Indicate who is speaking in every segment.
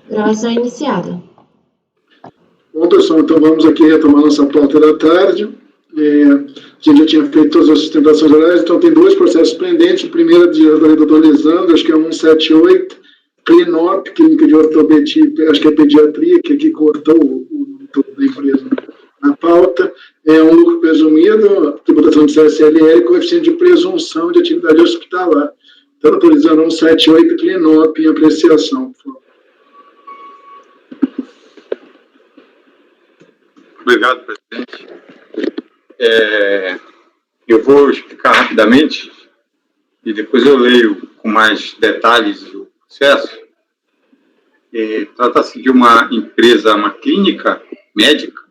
Speaker 1: Gravação iniciada.
Speaker 2: Bom, pessoal, então vamos aqui retomar nossa pauta da tarde. A gente já tinha feito todas as sustentações orais, então tem dois processos pendentes. O primeiro de atualizando, acho que é 178, Clinop, Clínica de Ortopedia, acho que é Pediatria, que aqui cortou o da empresa na pauta. É um lucro presumido, tributação de CSLL, coeficiente de presunção de atividade hospitalar. Então, atualizando 178, Clinop, em apreciação, por favor.
Speaker 3: Obrigado, presidente. Eu vou explicar rapidamente e depois eu leio com mais detalhes o processo. Trata-se de uma empresa, uma clínica médica.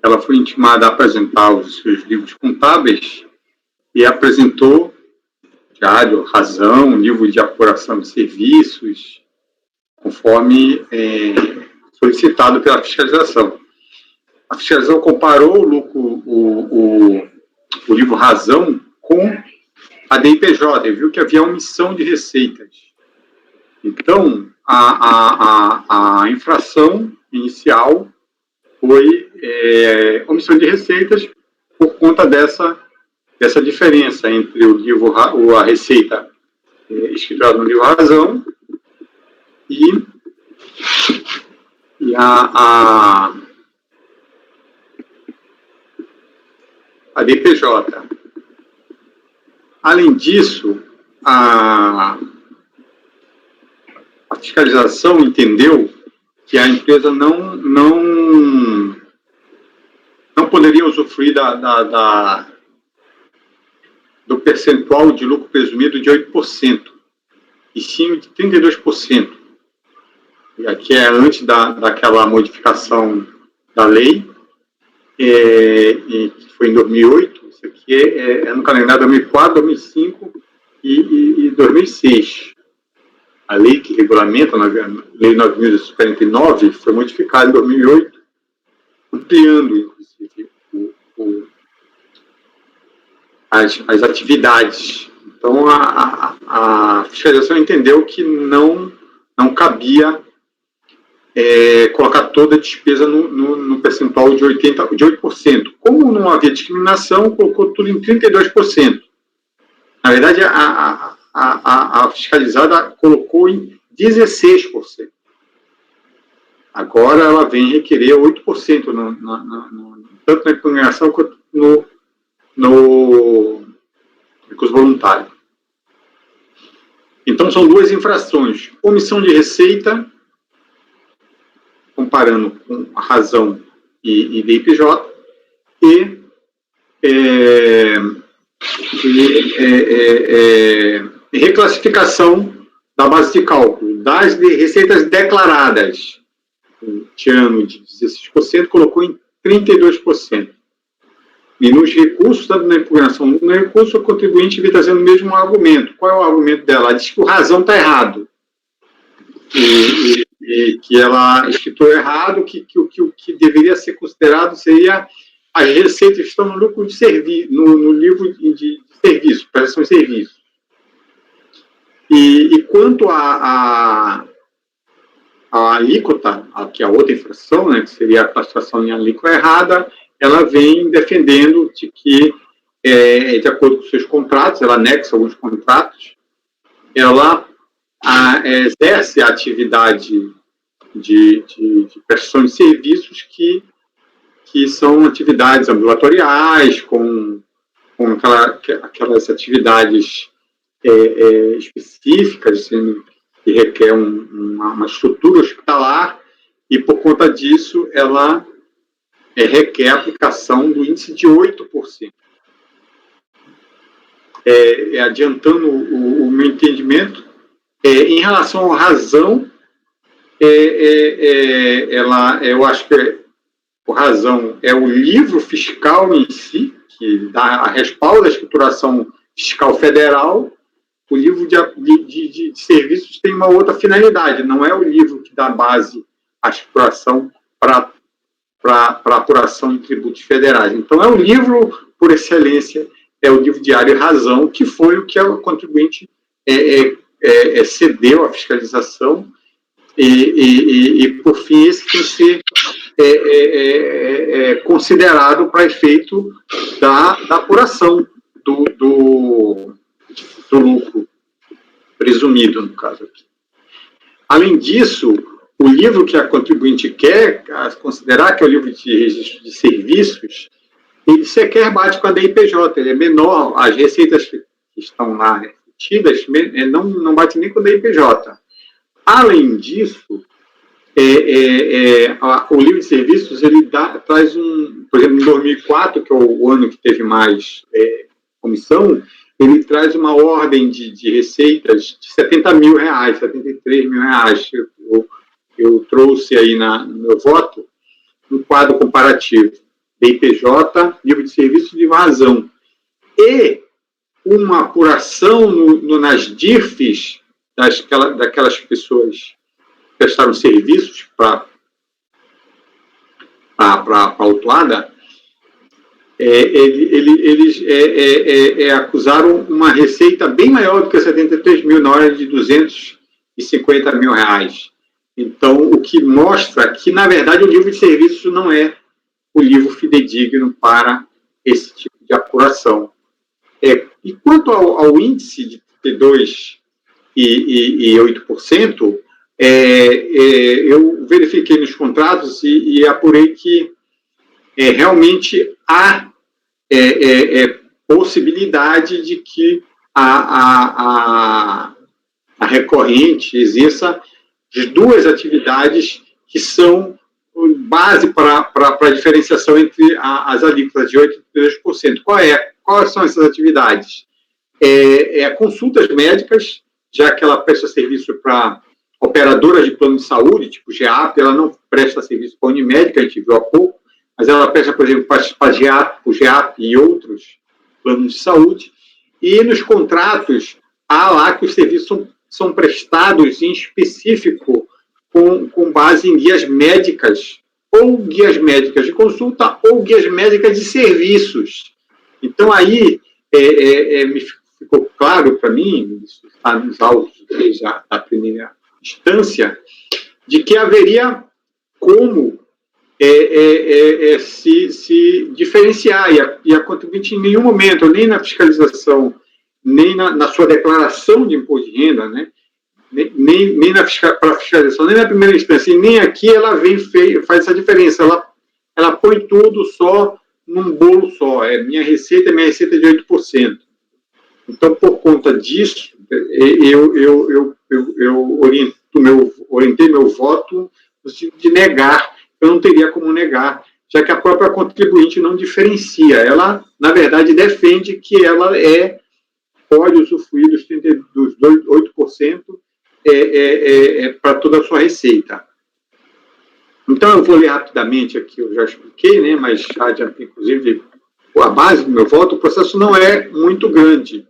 Speaker 3: Ela foi intimada a apresentar os seus livros contábeis e apresentou diário, razão, nível de apuração de serviços, conforme solicitado pela fiscalização. A fiscalização comparou o livro Razão com a DIPJ, viu que havia omissão de receitas. Então, a infração inicial foi omissão de receitas por conta dessa diferença entre o livro, a receita escriturada no livro Razão e a DPJ. Além disso, a fiscalização entendeu que a empresa não poderia usufruir do percentual de lucro presumido de 8%, e sim de 32%. E aqui é antes daquela modificação da lei, que foi em 2008, isso aqui é no calendário 2004, 2005 e 2006. A lei que regulamenta, a Lei 9.049, foi modificada em 2008, ampliando, inclusive, as atividades. Então, a fiscalização entendeu que não cabia colocar toda a despesa no percentual de 8%. Como não havia discriminação, colocou tudo em 32%. Na verdade, a fiscalizada colocou em 16%. Agora ela vem requerer 8%, tanto na impugnação quanto no recurso voluntário. Então, são duas infrações: omissão de receita, comparando com a Razão e DIPJ, e reclassificação da base de cálculo das receitas declaradas. Tinha ano de 16%, colocou em 32%. E nos recursos, tanto na impugnação como no recurso, o contribuinte vem trazendo o mesmo argumento. Qual é o argumento dela? Ela diz que o Razão está errado. E que ela escritou errado, que o que deveria ser considerado seria as receitas que estão no lucro de serviço, no livro de serviço, prestação de serviço. E quanto à alíquota, que é a outra infração, né, que seria a classificação em alíquota errada, ela vem defendendo de que, de acordo com seus contratos, ela anexa alguns contratos, ela exerce a atividade de prestação de serviços que são atividades ambulatoriais, com aquelas atividades específicas, assim, que requer uma estrutura hospitalar, e por conta disso ela requer a aplicação do índice de 8%. Adiantando o meu entendimento, em relação à Razão, eu acho que o Razão é o livro fiscal em si, que dá a respaldo da escrituração fiscal federal. O livro de serviços tem uma outra finalidade, não é o livro que dá base à escrituração para apuração de tributos federais. Então, é o livro, por excelência, é o livro Diário e Razão, que foi o que o contribuinte cedeu à fiscalização, E por fim, esse tem que ser considerado para efeito da apuração do lucro presumido, no caso aqui. Além disso, o livro que a contribuinte quer considerar, que é o livro de registro de serviços, ele sequer bate com a DIPJ, ele é menor, as receitas que estão lá refletidas não bate nem com a DIPJ. Além disso, o livro de serviços, ele traz por exemplo, em 2004, que é o ano que teve mais comissão, ele traz uma ordem de receitas de R$70 mil, R$73 mil. Eu trouxe aí no meu voto um quadro comparativo, DIPJ, livro de serviços de vazão, e uma apuração nas DIRFs daquelas pessoas que prestaram serviços para a autuada, eles acusaram uma receita bem maior do que 73 mil, na hora de 250 mil reais. Então, o que mostra que, na verdade, o livro de serviços não é o livro fidedigno para esse tipo de apuração. E quanto ao índice de 32,8%, eu verifiquei nos contratos e apurei que realmente há possibilidade de que a recorrente exerça as duas atividades que são base para a diferenciação entre as alíquotas de 8% e 2%. Quais são essas atividades? Consultas médicas, já que ela presta serviço para operadoras de plano de saúde, tipo GEAP, ela não presta serviço para a Unimed, que a gente viu há pouco, mas ela presta, por exemplo, para o GEAP e outros planos de saúde. E nos contratos, há lá que os serviços são prestados em específico com base em guias médicas, ou guias médicas de consulta, ou guias médicas de serviços. Então, aí, me ficou claro para mim, isso está nos autos desde a primeira instância, de que haveria como se diferenciar, e a contribuinte em nenhum momento, nem na fiscalização, nem na sua declaração de imposto de renda, né, nem para fiscalização, nem na primeira instância, e nem aqui ela faz essa diferença, ela põe tudo só num bolo só, minha receita é de 8%. Então, por conta disso, eu orientei meu voto no sentido de negar. Eu não teria como negar, já que a própria contribuinte não diferencia. Ela, na verdade, defende que ela pode usufruir dos 8% para toda a sua receita. Então, eu vou ler rapidamente aqui, eu já expliquei, né, mas já adiantei, inclusive, a base do meu voto. O processo não é muito grande,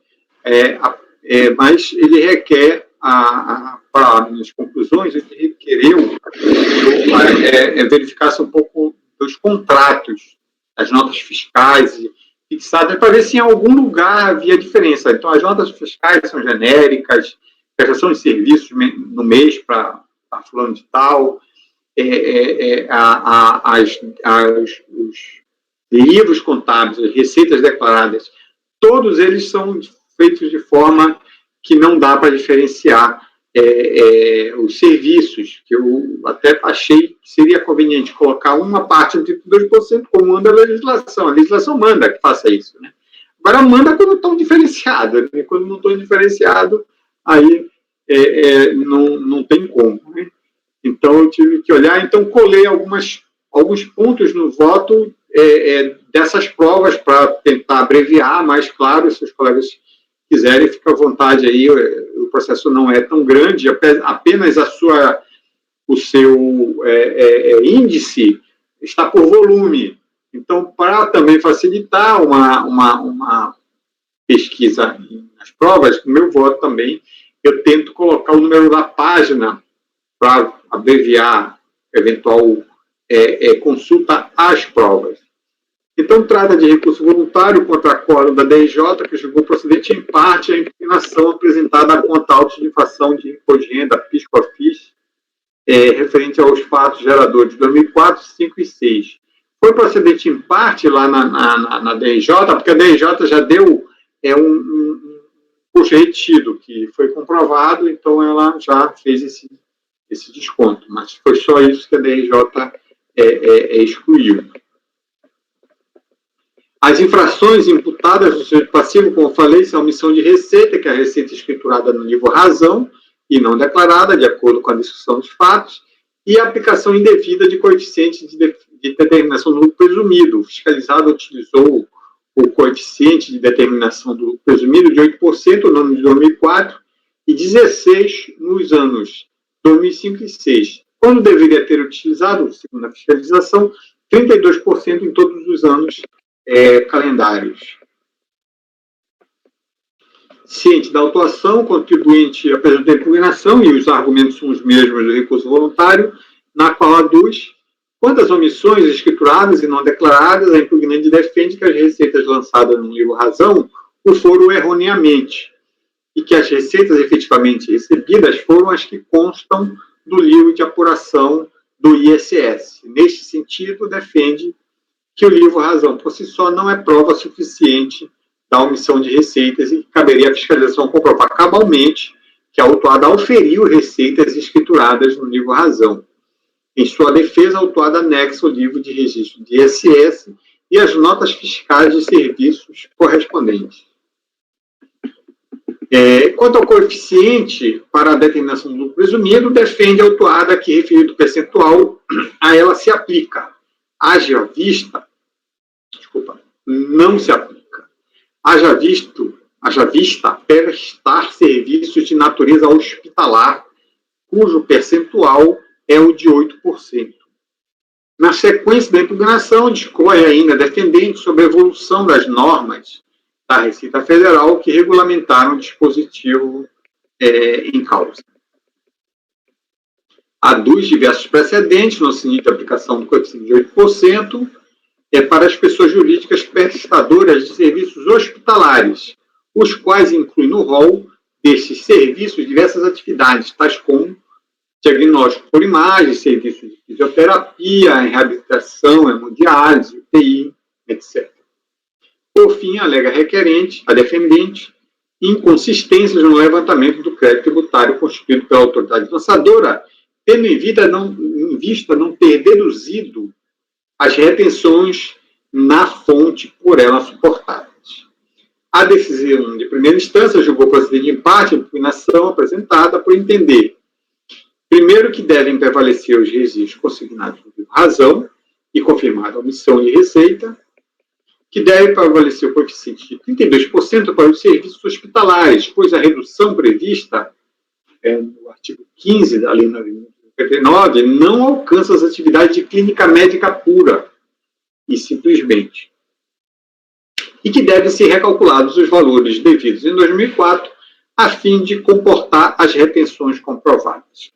Speaker 3: mas ele requer, para minhas conclusões, ele requereu verificasse um pouco dos contratos, as notas fiscais fixadas, para ver se em algum lugar havia diferença. Então, as notas fiscais são genéricas, prestação de serviços no mês para fulano de tal, os livros contábeis, as receitas declaradas, todos eles são feitos de forma que não dá para diferenciar os serviços, que eu até achei que seria conveniente colocar uma parte de 2%, como manda a legislação. A legislação manda que faça isso, né? Agora, manda quando estão diferenciados, né? Quando não estão diferenciados, aí não tem como, né? Então, eu tive que olhar. Então, colei alguns pontos no voto dessas provas para tentar abreviar, mas, claro, se os colegas quiserem, fica à vontade aí, o processo não é tão grande, apenas o seu índice está por volume. Então, para também facilitar uma pesquisa nas provas, no meu voto também, eu tento colocar o número da página para abreviar eventual consulta às provas. Então, trata de recurso voluntário contra acordo da DIJ, que julgou procedente em parte a impugnação apresentada à conta autos de infração de imposto de renda, PIS/COFINS, referente aos fatos geradores de 2004, 5 e 6. Foi procedente em parte lá na DRJ, porque a DRJ já deu um custo retido, que foi comprovado, então ela já fez esse desconto, mas foi só isso que a DRJ excluiu. As infrações imputadas do sujeito passivo, como eu falei, são a omissão de receita, que é a receita escriturada no livro razão e não declarada, de acordo com a discussão dos fatos, e a aplicação indevida de coeficiente de determinação do lucro presumido. O fiscalizado utilizou o coeficiente de determinação do lucro presumido de 8% no ano de 2004 e 16% nos anos 2005 e 2006, quando deveria ter utilizado, segundo a fiscalização, 32% em todos os anos calendários. Ciente da autuação, o contribuinte apresentou a impugnação, e os argumentos são os mesmos do recurso voluntário, na qual aduz quantas omissões escrituradas e não declaradas, a impugnante defende que as receitas lançadas no livro razão o foram erroneamente, e que as receitas efetivamente recebidas foram as que constam do livro de apuração do ISS. Neste sentido, defende que o livro razão por si só não é prova suficiente da omissão de receitas e que caberia à fiscalização comprovar cabalmente que a autuada auferiu receitas escrituradas no livro razão. Em sua defesa, a autuada anexa o livro de registro de ISS e as notas fiscais de serviços correspondentes. Quanto ao coeficiente para a determinação do lucro presumido, defende a autuada que, referido percentual, a ela se aplica. Haja vista, não se aplica. Haja vista prestar serviços de natureza hospitalar, cujo percentual é o de 8%. Na sequência da impugnação, discorre ainda defendente sobre a evolução das normas da Receita Federal que regulamentaram o dispositivo em causa. Aduz diversos precedentes no sentido de aplicação do coeficiente de 8% para as pessoas jurídicas prestadoras de serviços hospitalares, os quais incluem no rol destes serviços diversas atividades, tais como diagnóstico por imagem, serviços de fisioterapia, reabilitação, hemodiálise, UTI, etc. Por fim, alega a defendente, inconsistências no levantamento do crédito tributário constituído pela autoridade lançadora, tendo em vista não ter deduzido as retenções na fonte por ela suportadas. A decisão de primeira instância julgou proceder de empate a impugnação apresentada por entender, primeiro, que devem prevalecer os registros consignados por razão e confirmada a omissão de receita, que deve prevalecer o coeficiente de 32% para os serviços hospitalares, pois a redução prevista no artigo 15 da Lei 9.059 não alcança as atividades de clínica médica pura e simplesmente. E que devem ser recalculados os valores devidos em 2004 a fim de comportar as retenções comprovadas.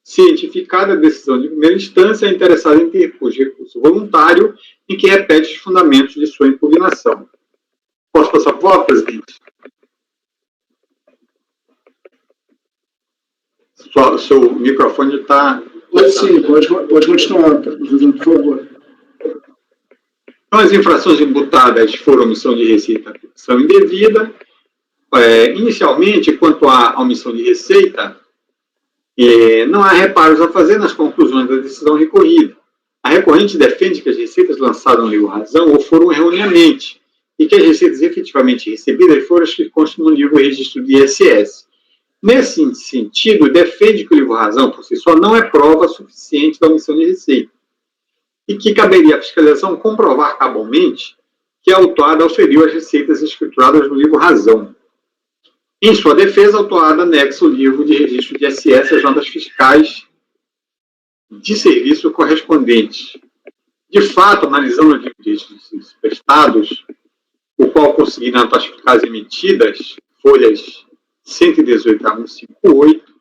Speaker 3: Cientificada a decisão de primeira instância, é interessada em interpor recurso voluntário em que repete os fundamentos de sua impugnação. Posso passar por favor, presidente? Seu microfone está...
Speaker 2: Pode sim, pode continuar, por favor.
Speaker 3: Então, as infrações imputadas foram omissão de receita e aplicação indevida. Inicialmente, quanto à omissão de receita, não há reparos a fazer nas conclusões da decisão recorrida. A recorrente defende que as receitas lançadas no livro razão ou foram erroneamente, e que as receitas efetivamente recebidas foram as que constam no livro registro de ISS. Nesse sentido, defende que o livro razão, por si só, não é prova suficiente da omissão de receita, e que caberia à fiscalização comprovar cabalmente que a autuada auferiu as receitas escrituradas no livro razão. Em sua defesa, a autuada anexa o livro de registro de ISS às notas fiscais de serviço correspondentes. De fato, analisando o livro de registro de serviços prestados, o qual consegui nas notas fiscais emitidas, folhas 118 a 158,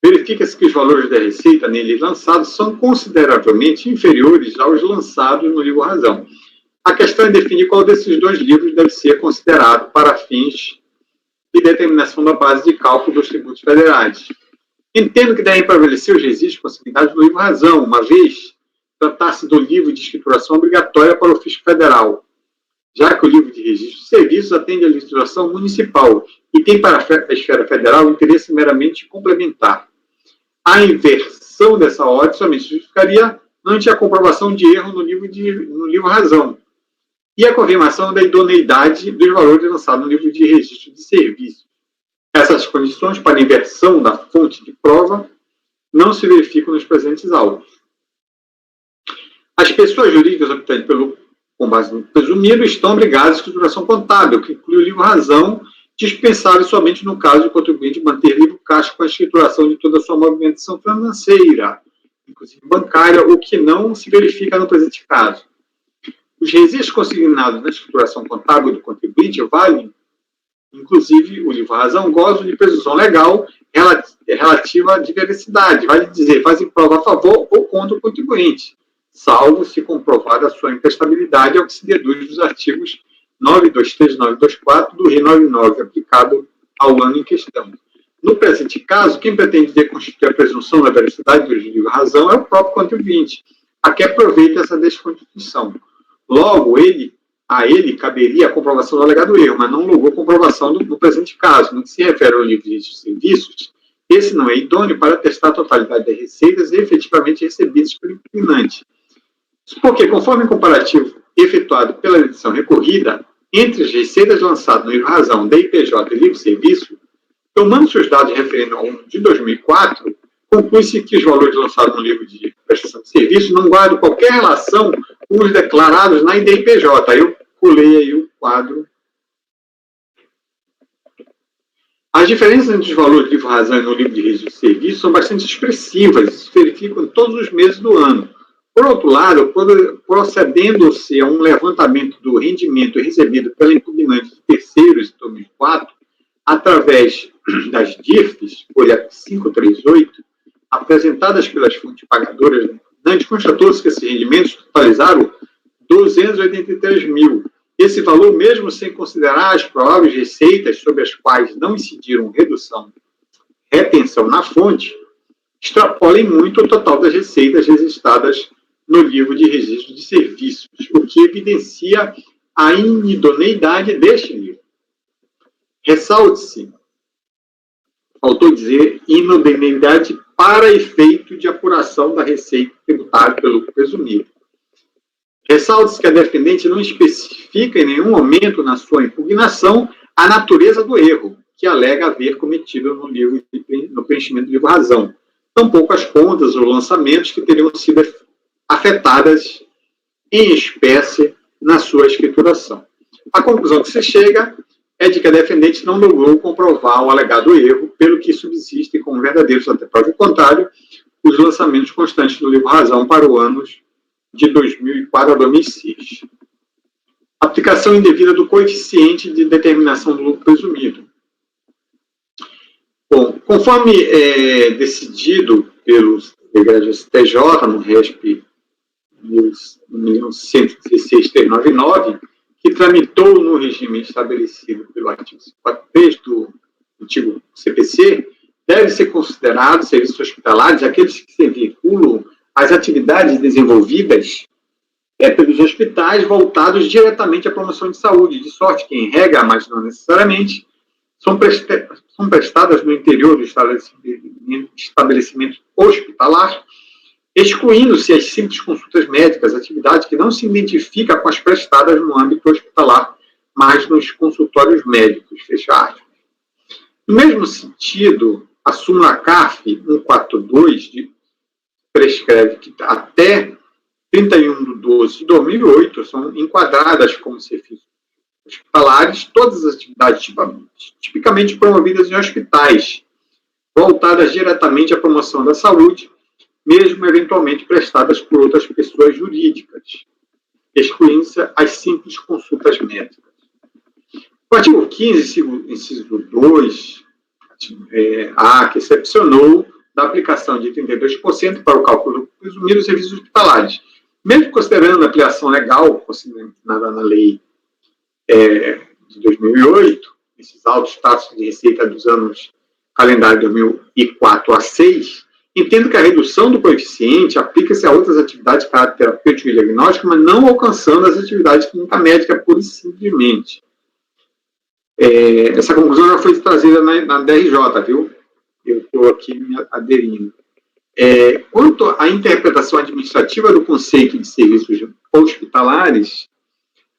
Speaker 3: verifica-se que os valores da receita nele lançados são consideravelmente inferiores aos lançados no livro razão. A questão é definir qual desses dois livros deve ser considerado para fins de determinação da base de cálculo dos tributos federais. Entendo que devem prevalecer os registros de possibilidade do livro razão, uma vez tratar-se do livro de escrituração obrigatória para o fisco federal, já que o livro de registro de serviços atende à legislação municipal e tem para a esfera federal interesse meramente complementar. A inversão dessa ordem somente justificaria ante a comprovação de erro no livro razão e a confirmação da idoneidade dos valores lançados no livro de registro de serviços. Essas condições para inversão da fonte de prova não se verificam nos presentes autos. As pessoas jurídicas optantes com base no presumido estão obrigadas à escrituração contábil, que inclui o livro razão, dispensável somente no caso de contribuinte manter livro caixa com a escrituração de toda a sua movimentação financeira, inclusive bancária, o que não se verifica no presente caso. Os registros consignados na escrituração contábil do contribuinte valem, inclusive o livro razão, gozam de presunção legal relativa à diversidade, vale dizer, fazem prova a favor ou contra o contribuinte, salvo se comprovada a sua imprestabilidade, ao que se deduz dos artigos 923 e 924 do RE 99, aplicado ao ano em questão. No presente caso, quem pretende deconstituir a presunção da veracidade do livro razão é o próprio contribuinte, a que aproveita essa desconstituição. Logo, a ele caberia a comprovação do alegado erro, mas não logrou comprovação no presente caso. No que se refere ao livro de serviços, esse não é idôneo para atestar a totalidade das receitas efetivamente recebidas pelo incriminante. Porque, conforme o comparativo efetuado pela edição recorrida, entre as receitas lançadas no livro razão, DIPJ e livro serviço, tomando-se os dados referentes ao ano de 2004, conclui-se que os valores lançados no livro de prestação de serviço não guardam qualquer relação com os declarados na IDIPJ. Aí eu pulei aí o quadro. As diferenças entre os valores do livro razão e no livro de registro de serviço são bastante expressivas e se verificam em todos os meses do ano. Por outro lado, procedendo-se a um levantamento do rendimento recebido pela impugnante de terceiros em 2004, através das DIRFs, folha 538, apresentadas pelas fontes pagadoras da impugnante, constatou-se que esses rendimentos totalizaram 283 mil. Esse valor, mesmo sem considerar as prováveis receitas sobre as quais não incidiram retenção na fonte, extrapola em muito o total das receitas registradas no livro de registro de serviços, o que evidencia a inidoneidade deste livro. Ressalte-se, faltou dizer, inidoneidade para efeito de apuração da receita tributária pelo lucro presumido. Ressalte-se que a defendente não especifica em nenhum momento na sua impugnação a natureza do erro que alega haver cometido no preenchimento do livro razão, tampouco as contas ou lançamentos que teriam sido afetadas em espécie na sua escrituração. A conclusão que se chega é de que a defendente não logrou comprovar o alegado erro, pelo que subsistem como verdadeiros, até prova contrário, os lançamentos constantes do livro razão para os anos de 2004 a 2006. Aplicação indevida do coeficiente de determinação do lucro presumido. Bom, conforme decidido pelos egregios STJ, no RESP 1116-399, que tramitou no regime estabelecido pelo artigo 53 do antigo CPC, deve ser considerado serviços hospitalares aqueles que se vinculam às atividades desenvolvidas pelos hospitais voltados diretamente à promoção de saúde, de sorte que, em regra, mas não necessariamente, são prestadas no interior do estabelecimento hospitalar, excluindo-se as simples consultas médicas, atividade que não se identifica com as prestadas no âmbito hospitalar, mas nos consultórios médicos, fecha aspas. No mesmo sentido, a súmula CARF 142 prescreve que até 31/12/2008 são enquadradas como serviços hospitalares todas as atividades tipicamente promovidas em hospitais, voltadas diretamente à promoção da saúde, mesmo eventualmente prestadas por outras pessoas jurídicas, excluindo-se as simples consultas médicas. O artigo 15, inciso 2, que excepcionou da aplicação de 32% para o cálculo presumido dos serviços hospitalares. Mesmo considerando a ampliação legal consignada na lei de 2008, esses altos taxas de receita dos anos calendário 2004 a 6, entendo que a redução do coeficiente aplica-se a outras atividades de caráter terapêutico e diagnóstico, mas não alcançando as atividades clínica médica pura e simplesmente. Essa conclusão já foi trazida na DRJ, viu? Eu estou aqui me aderindo. Quanto à interpretação administrativa do conceito de serviços hospitalares,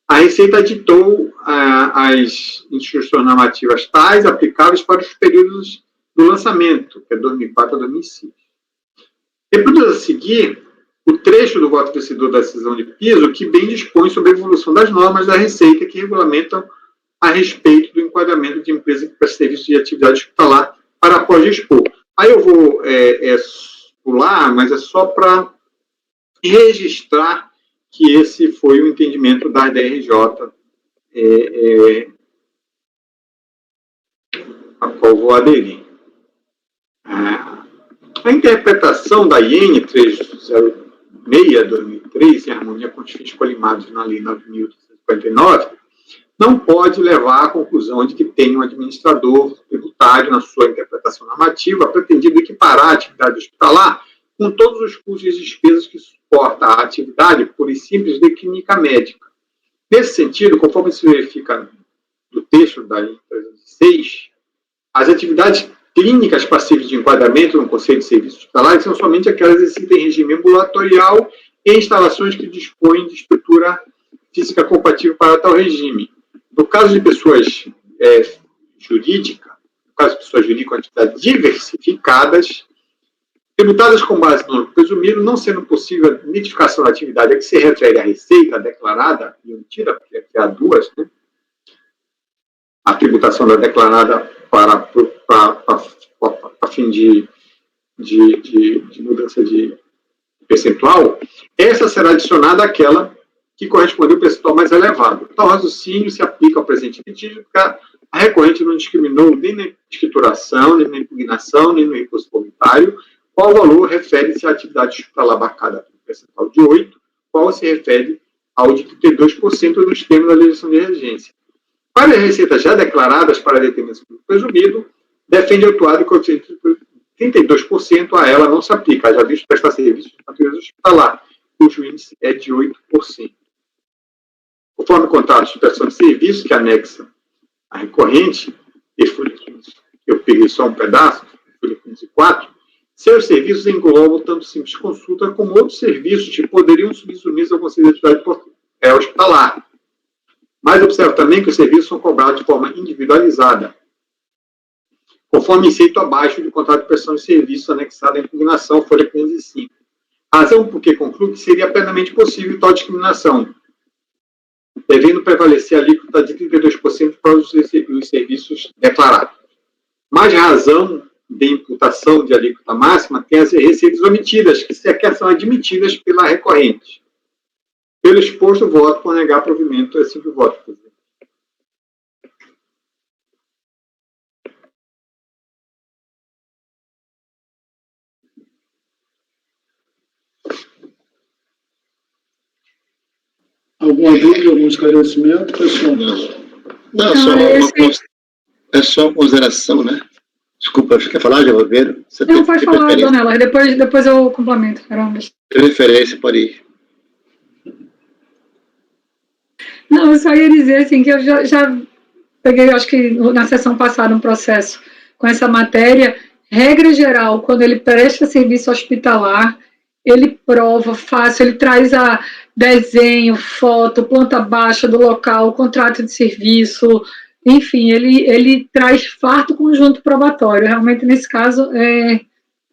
Speaker 3: a Receita ditou as instruções normativas tais aplicáveis para os períodos do lançamento, que é 2004 a 2005. Reproduz a seguir o trecho do voto vencedor da decisão de piso, que bem dispõe sobre a evolução das normas da Receita que regulamentam a respeito do enquadramento de empresa que presta serviço de atividade hospitalar para após expor. Aí eu vou pular, mas é só para registrar que esse foi o entendimento da DRJ, a qual vou aderir. A interpretação da IN 306/2003, em harmonia com os fins colimados na Lei 9.859, não pode levar à conclusão de que tem um administrador tributário, na sua interpretação normativa, pretendido equiparar a atividade hospitalar com todos os custos e despesas que suporta a atividade pura e simples de clínica médica. Nesse sentido, conforme se verifica no texto da IN 306, as atividades clínicas passíveis de enquadramento no conceito de serviços hospitalares são somente aquelas exercidas em regime ambulatorial e instalações que dispõem de estrutura física compatível para tal regime. No caso de pessoas jurídicas com atividades diversificadas, tributadas com base no lucro presumido, não sendo possível a identificação da atividade a que se refere a receita declarada e omitida, porque há duas, né? A tributação da declarada para fim de mudança de percentual, essa será adicionada àquela que corresponde ao percentual mais elevado. Tal raciocínio se aplica ao presente litígio, porque a recorrente não discriminou nem na escrituração, nem na impugnação, nem no recurso voluntário, qual valor refere-se à atividade hospitalar abarcada pelo percentual de 8%, qual se refere ao de 32% nos termos da legislação de regência. Para as receitas já declaradas para determinação do presumido, defende o autuado que o coeficiente de 32% a ela não se aplica, já visto prestar serviços de natureza hospitalar, cujo índice é de 8%. Conforme o contrato de prestação de serviço que anexa a recorrente, eu peguei só um pedaço, folha 15 e 4, seus serviços englobam tanto simples consulta como outros serviços que poderiam subsumir ao conselho de atividade hospitalar. Mas observo também que os serviços são cobrados de forma individualizada, conforme inceito abaixo do contrato de prestação de serviço anexado à impugnação, folha 505. Razão por que concluo que seria plenamente possível tal discriminação, devendo prevalecer a alíquota de 32% para os serviços declarados. Mais razão de imputação de alíquota máxima tem as receitas omitidas, que sequer são admitidas pela recorrente. Pelo exposto, voto por negar provimento a simples voto, presidente.
Speaker 2: Alguma dúvida, algum esclarecimento, pessoal?
Speaker 1: Não, é só uma consideração, né? Desculpa, você quer falar, Javalveiro?
Speaker 4: Não, pode falar, Donela, depois eu complemento.
Speaker 1: Preferência, pode ir.
Speaker 4: Não, eu só ia dizer assim, que eu já peguei, acho que na sessão passada, um processo com essa matéria. Regra geral, quando ele presta serviço hospitalar, ele prova fácil, ele traz a desenho, foto, planta baixa do local, contrato de serviço, enfim, ele traz farto conjunto probatório. Realmente, nesse caso,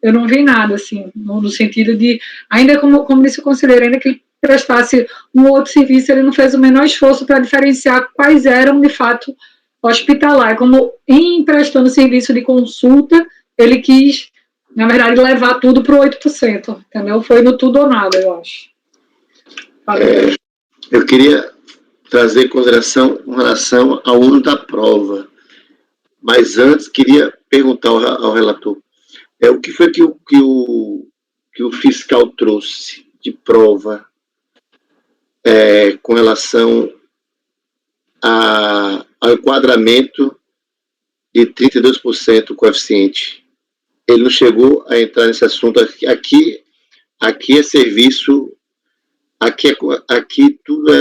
Speaker 4: eu não vi nada, assim, no sentido de, ainda como disse o conselheiro, ainda que ele prestasse um outro serviço, ele não fez o menor esforço para diferenciar quais eram, de fato, hospitalar. Como em prestando serviço de consulta, ele quis, na verdade, levar tudo para o 8%, entendeu? Foi no tudo ou nada, eu acho.
Speaker 1: Eu queria trazer consideração com relação ao uso da prova, mas antes queria perguntar ao relator, o que foi que o fiscal trouxe de prova com relação ao enquadramento de 32% o coeficiente. Ele não chegou a entrar nesse assunto. Aqui é serviço, aqui tudo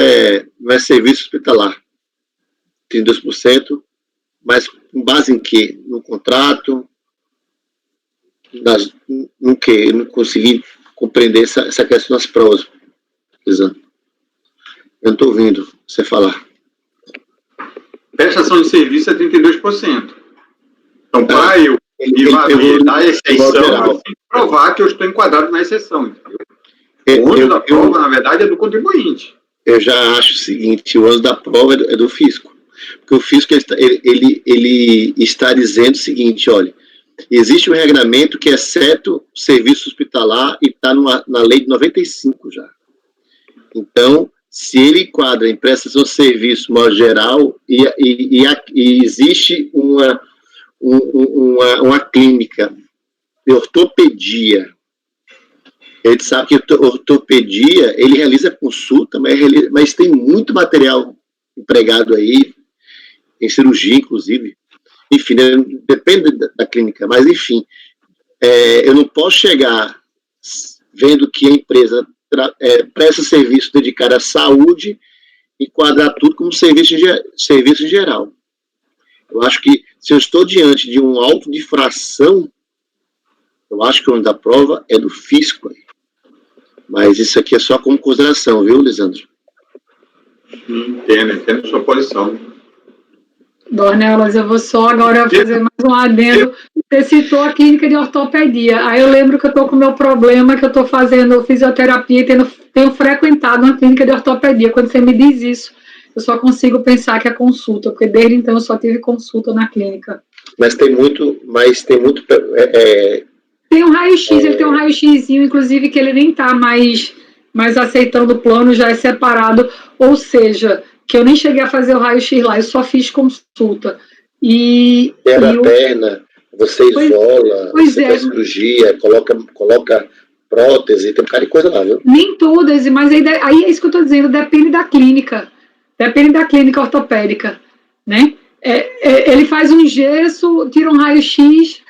Speaker 1: não é serviço hospitalar. 32%, mas com base em quê? No contrato? No quê? Eu não consegui compreender essa questão das provas. Eu não estou ouvindo você falar.
Speaker 3: Prestação de serviço é 32%. Então, para eu dar exceção, eu tenho que provar que eu estou enquadrado na exceção. O ônus da prova, na verdade, é do contribuinte.
Speaker 1: Eu já acho o seguinte, o ônus da prova é do fisco. Porque o fisco ele está dizendo o seguinte, olha, existe um regramento que, exceto serviço hospitalar, e está na lei de 95 já. Então, se ele enquadra em prestação de serviço modo geral e existe uma clínica de ortopedia, ele sabe que ortopedia, ele realiza consulta, mas tem muito material empregado aí, em cirurgia, inclusive. Enfim, depende da clínica, mas enfim, eu não posso chegar vendo que a empresa presta serviço dedicado à saúde e enquadrar tudo como serviço em geral. Eu acho que, se eu estou diante de um auto de infração, eu acho que o ônus da prova é do fisco. Mas isso aqui é só como consideração, viu, Lisandro?
Speaker 3: Entendo sua posição.
Speaker 4: Dornelas, eu vou só agora fazer mais um adendo. Você citou a clínica de ortopedia. Aí eu lembro que eu estou com o meu problema, que eu estou fazendo fisioterapia e tenho frequentado uma clínica de ortopedia. Quando você me diz isso, eu só consigo pensar que é consulta, porque desde então eu só tive consulta na clínica.
Speaker 1: Mas tem muito...
Speaker 4: Tem um raio-x, ele tem um raio-xzinho, inclusive, que ele nem está mais aceitando o plano, já é separado. Ou seja, que eu nem cheguei a fazer o raio-x lá, eu só fiz consulta.
Speaker 1: Perna, você isola, você faz cirurgia, coloca prótese, tem um cara de coisa lá, viu?
Speaker 4: Nem todas, mas aí é isso que eu estou dizendo, depende da clínica ortopédica, né? Ele faz um gesso, tira um raio-x,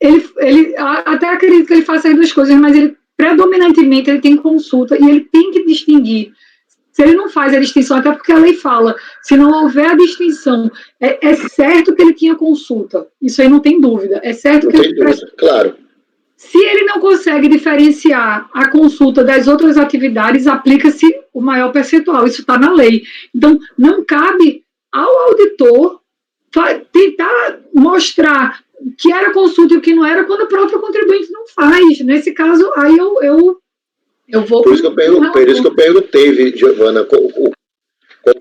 Speaker 4: ele até acredito que ele faça as duas coisas, mas ele predominantemente ele tem consulta e ele tem que distinguir. Se ele não faz a distinção, até porque a lei fala, se não houver a distinção, é certo que ele tinha consulta. Isso aí não tem dúvida. É certo que ele...
Speaker 1: Claro.
Speaker 4: Se ele não consegue diferenciar a consulta das outras atividades, aplica-se o maior percentual. Isso está na lei. Então, não cabe ao auditor tentar mostrar que era consulta e o que não era, quando o próprio contribuinte não faz. Nesse caso, aí eu vou...
Speaker 1: Por isso que eu perguntei, Giovana, qual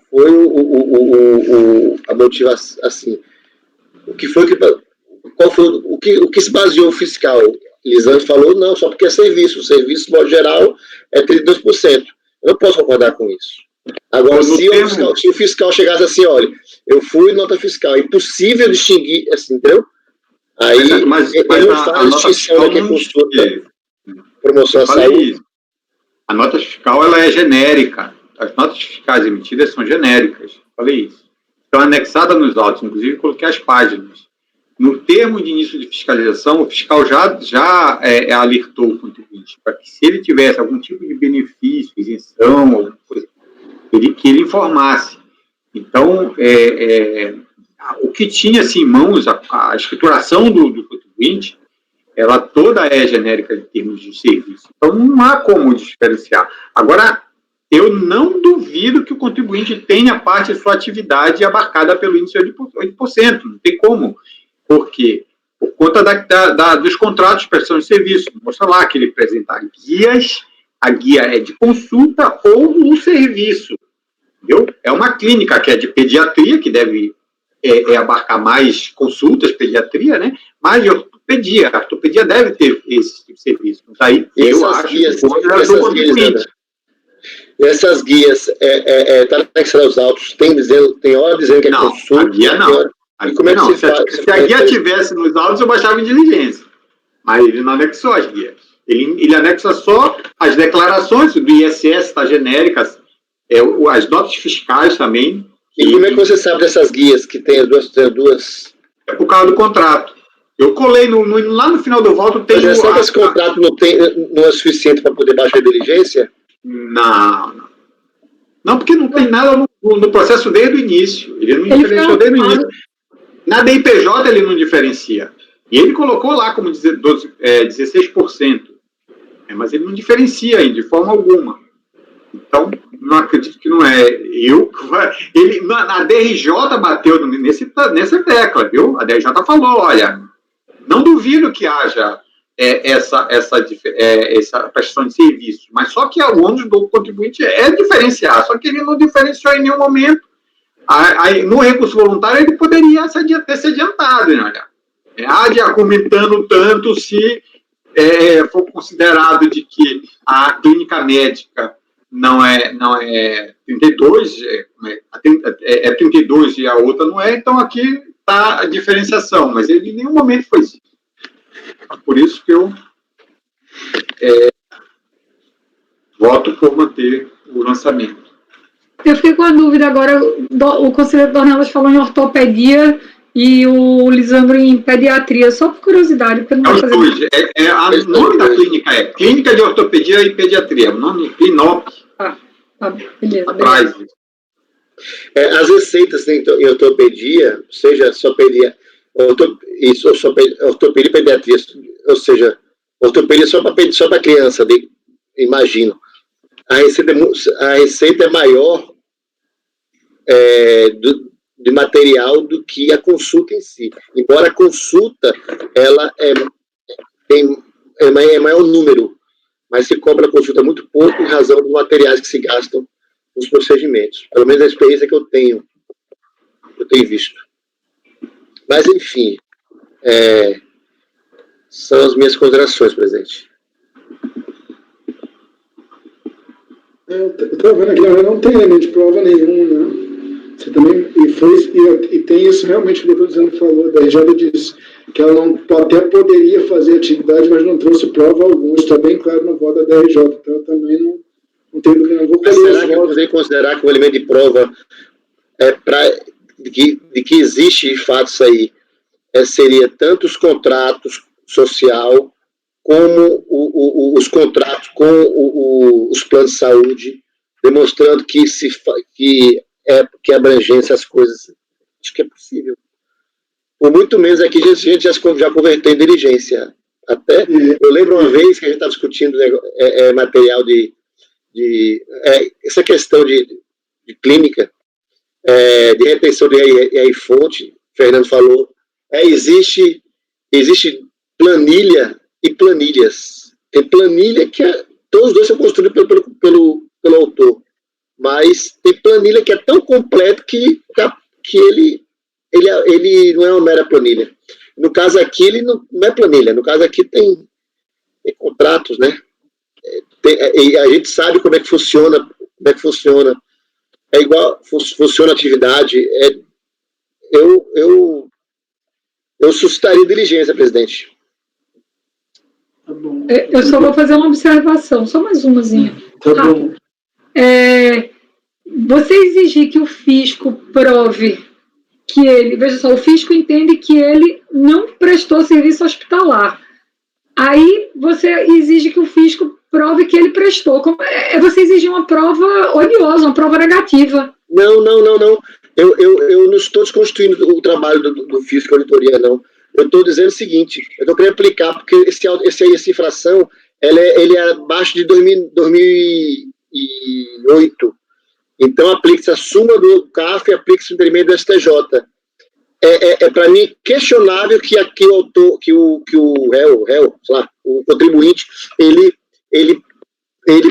Speaker 1: foi a motivação, assim, o que se baseou o fiscal? Lisandro falou, não, só porque é serviço, o serviço, de modo geral, é 32%. Eu não posso concordar com isso. Agora, se o fiscal chegasse assim, olha, eu fui nota fiscal, é impossível distinguir, assim, entendeu? Aí,
Speaker 3: mas
Speaker 1: ele não faz distinção que é consulta, promoção à saúde.
Speaker 3: A nota fiscal, ela é genérica. As notas fiscais emitidas são genéricas. Falei isso. Estão anexadas nos autos, inclusive coloquei as páginas. No termo de início de fiscalização, o fiscal já alertou o contribuinte para que, se ele tivesse algum tipo de benefício, isenção, alguma coisa, que ele informasse. Então, o que tinha-se em mãos, a escrituração do contribuinte, ela toda é genérica em termos de serviço. Então, não há como diferenciar. Agora, eu não duvido que o contribuinte tenha parte de sua atividade abarcada pelo índice de 8%. Não tem como. Por quê? Por conta dos contratos de prestação de serviço. Mostra lá que ele apresenta guias, a guia é de consulta ou um serviço. Entendeu? É uma clínica que é de pediatria, que deve abarcar mais consultas, pediatria, né? Mas de ortopedia. A ortopedia deve ter esse tipo de serviço. Então, aí, eu acho que
Speaker 1: essas guias, tá anexado aos autos, tem hora dizendo que é consulta.
Speaker 3: A guia não.
Speaker 1: Como é que
Speaker 3: se a guia tivesse nos autos, eu baixava em diligência. Mas ele não anexou as guias. Ele anexa só as declarações do ISS, tá genéricas, as notas fiscais também.
Speaker 1: E como é que você sabe dessas guias que tem as duas
Speaker 3: É por causa do contrato. Eu colei lá no final do voto, tem...
Speaker 1: Mas será que esse contrato não é suficiente para poder baixar a diligência?
Speaker 3: Não, porque não tem nada no processo desde o início. Ele não diferenciou desde o início. Na DIPJ ele não diferencia. E ele colocou lá como 16%. Mas ele não diferencia ainda, de forma alguma. Então, não acredito que não é. Na DRJ bateu nessa tecla, viu? A DRJ falou, olha, não duvido que haja essa prestação de serviço, mas só que o ônus do contribuinte é diferenciar, só que ele não diferenciou em nenhum momento. Aí, no recurso voluntário, ele poderia ter se adiantado, né? Argumentando tanto se for considerado de que a clínica médica não é 32, é 32 e a outra não é, então aqui está a diferenciação, mas ele em nenhum momento foi isso. Por isso que eu voto por manter o lançamento.
Speaker 4: Eu fiquei com a dúvida agora, o conselheiro Dornelas falou em ortopedia e o Lisandro em pediatria, só por curiosidade, porque não vai fazer...
Speaker 3: O nome da clínica é Clínica de Ortopedia e Pediatria, o nome é Clinop.
Speaker 4: Beleza.
Speaker 3: Atrás.
Speaker 1: As receitas em ortopedia, seja só ortopedia e pediatria, ou seja, ortopedia só para criança, imagino. A receita é maior de material do que a consulta em si. Embora a consulta ela é maior número, mas se cobra a consulta muito pouco em razão dos materiais que se gastam nos procedimentos. Pelo menos a experiência que eu tenho visto. Mas, enfim, são as minhas considerações, presidente.
Speaker 2: Estou vendo aqui, não tem elemento de prova nenhum, né? Você também, e tem isso realmente que o doutor Zeno falou, daí já disse que ela até poderia fazer atividade, mas não trouxe prova alguma. Isso está bem claro no voto da DRJ, então eu também não tenho dúvida.
Speaker 1: Mas será que eu poderia considerar que o elemento de prova de que existe de fato isso aí seria tanto os contratos social como os contratos com os planos de saúde, demonstrando que a abrangência as coisas, acho que é possível. Por muito menos aqui a gente já converteu em diligência. Até, eu lembro uma vez que a gente estava discutindo material essa questão de clínica, de retenção de fonte, Fernando falou, existe planilha e planilhas. Tem planilha que todos os dois são construídos pelo autor, mas tem planilha que é tão completa que ele não é uma mera planilha. No caso aqui, ele não é planilha. No caso aqui tem contratos, né? E a gente sabe como é que funciona. É igual funciona a atividade. Eu suscitaria diligência, presidente.
Speaker 2: Tá bom.
Speaker 4: Eu só vou fazer uma observação, só mais umazinha.
Speaker 2: Tá bom.
Speaker 4: Você exigir que o fisco prove que ele... Veja só, o fisco entende que ele não prestou serviço hospitalar. Aí você exige que o fisco prove que ele prestou. Você exigir uma prova odiosa, uma prova negativa.
Speaker 1: Não. Eu não estou desconstruindo o trabalho do fisco auditoria, não. Eu estou dizendo o seguinte, eu estou querendo aplicar, porque essa infração, ele é abaixo de 2008. Então, aplica-se a súmula do CAF e aplica-se o entendimento do STJ. Para mim, questionável que aqui o autor, que o réu, sei lá, o contribuinte, ele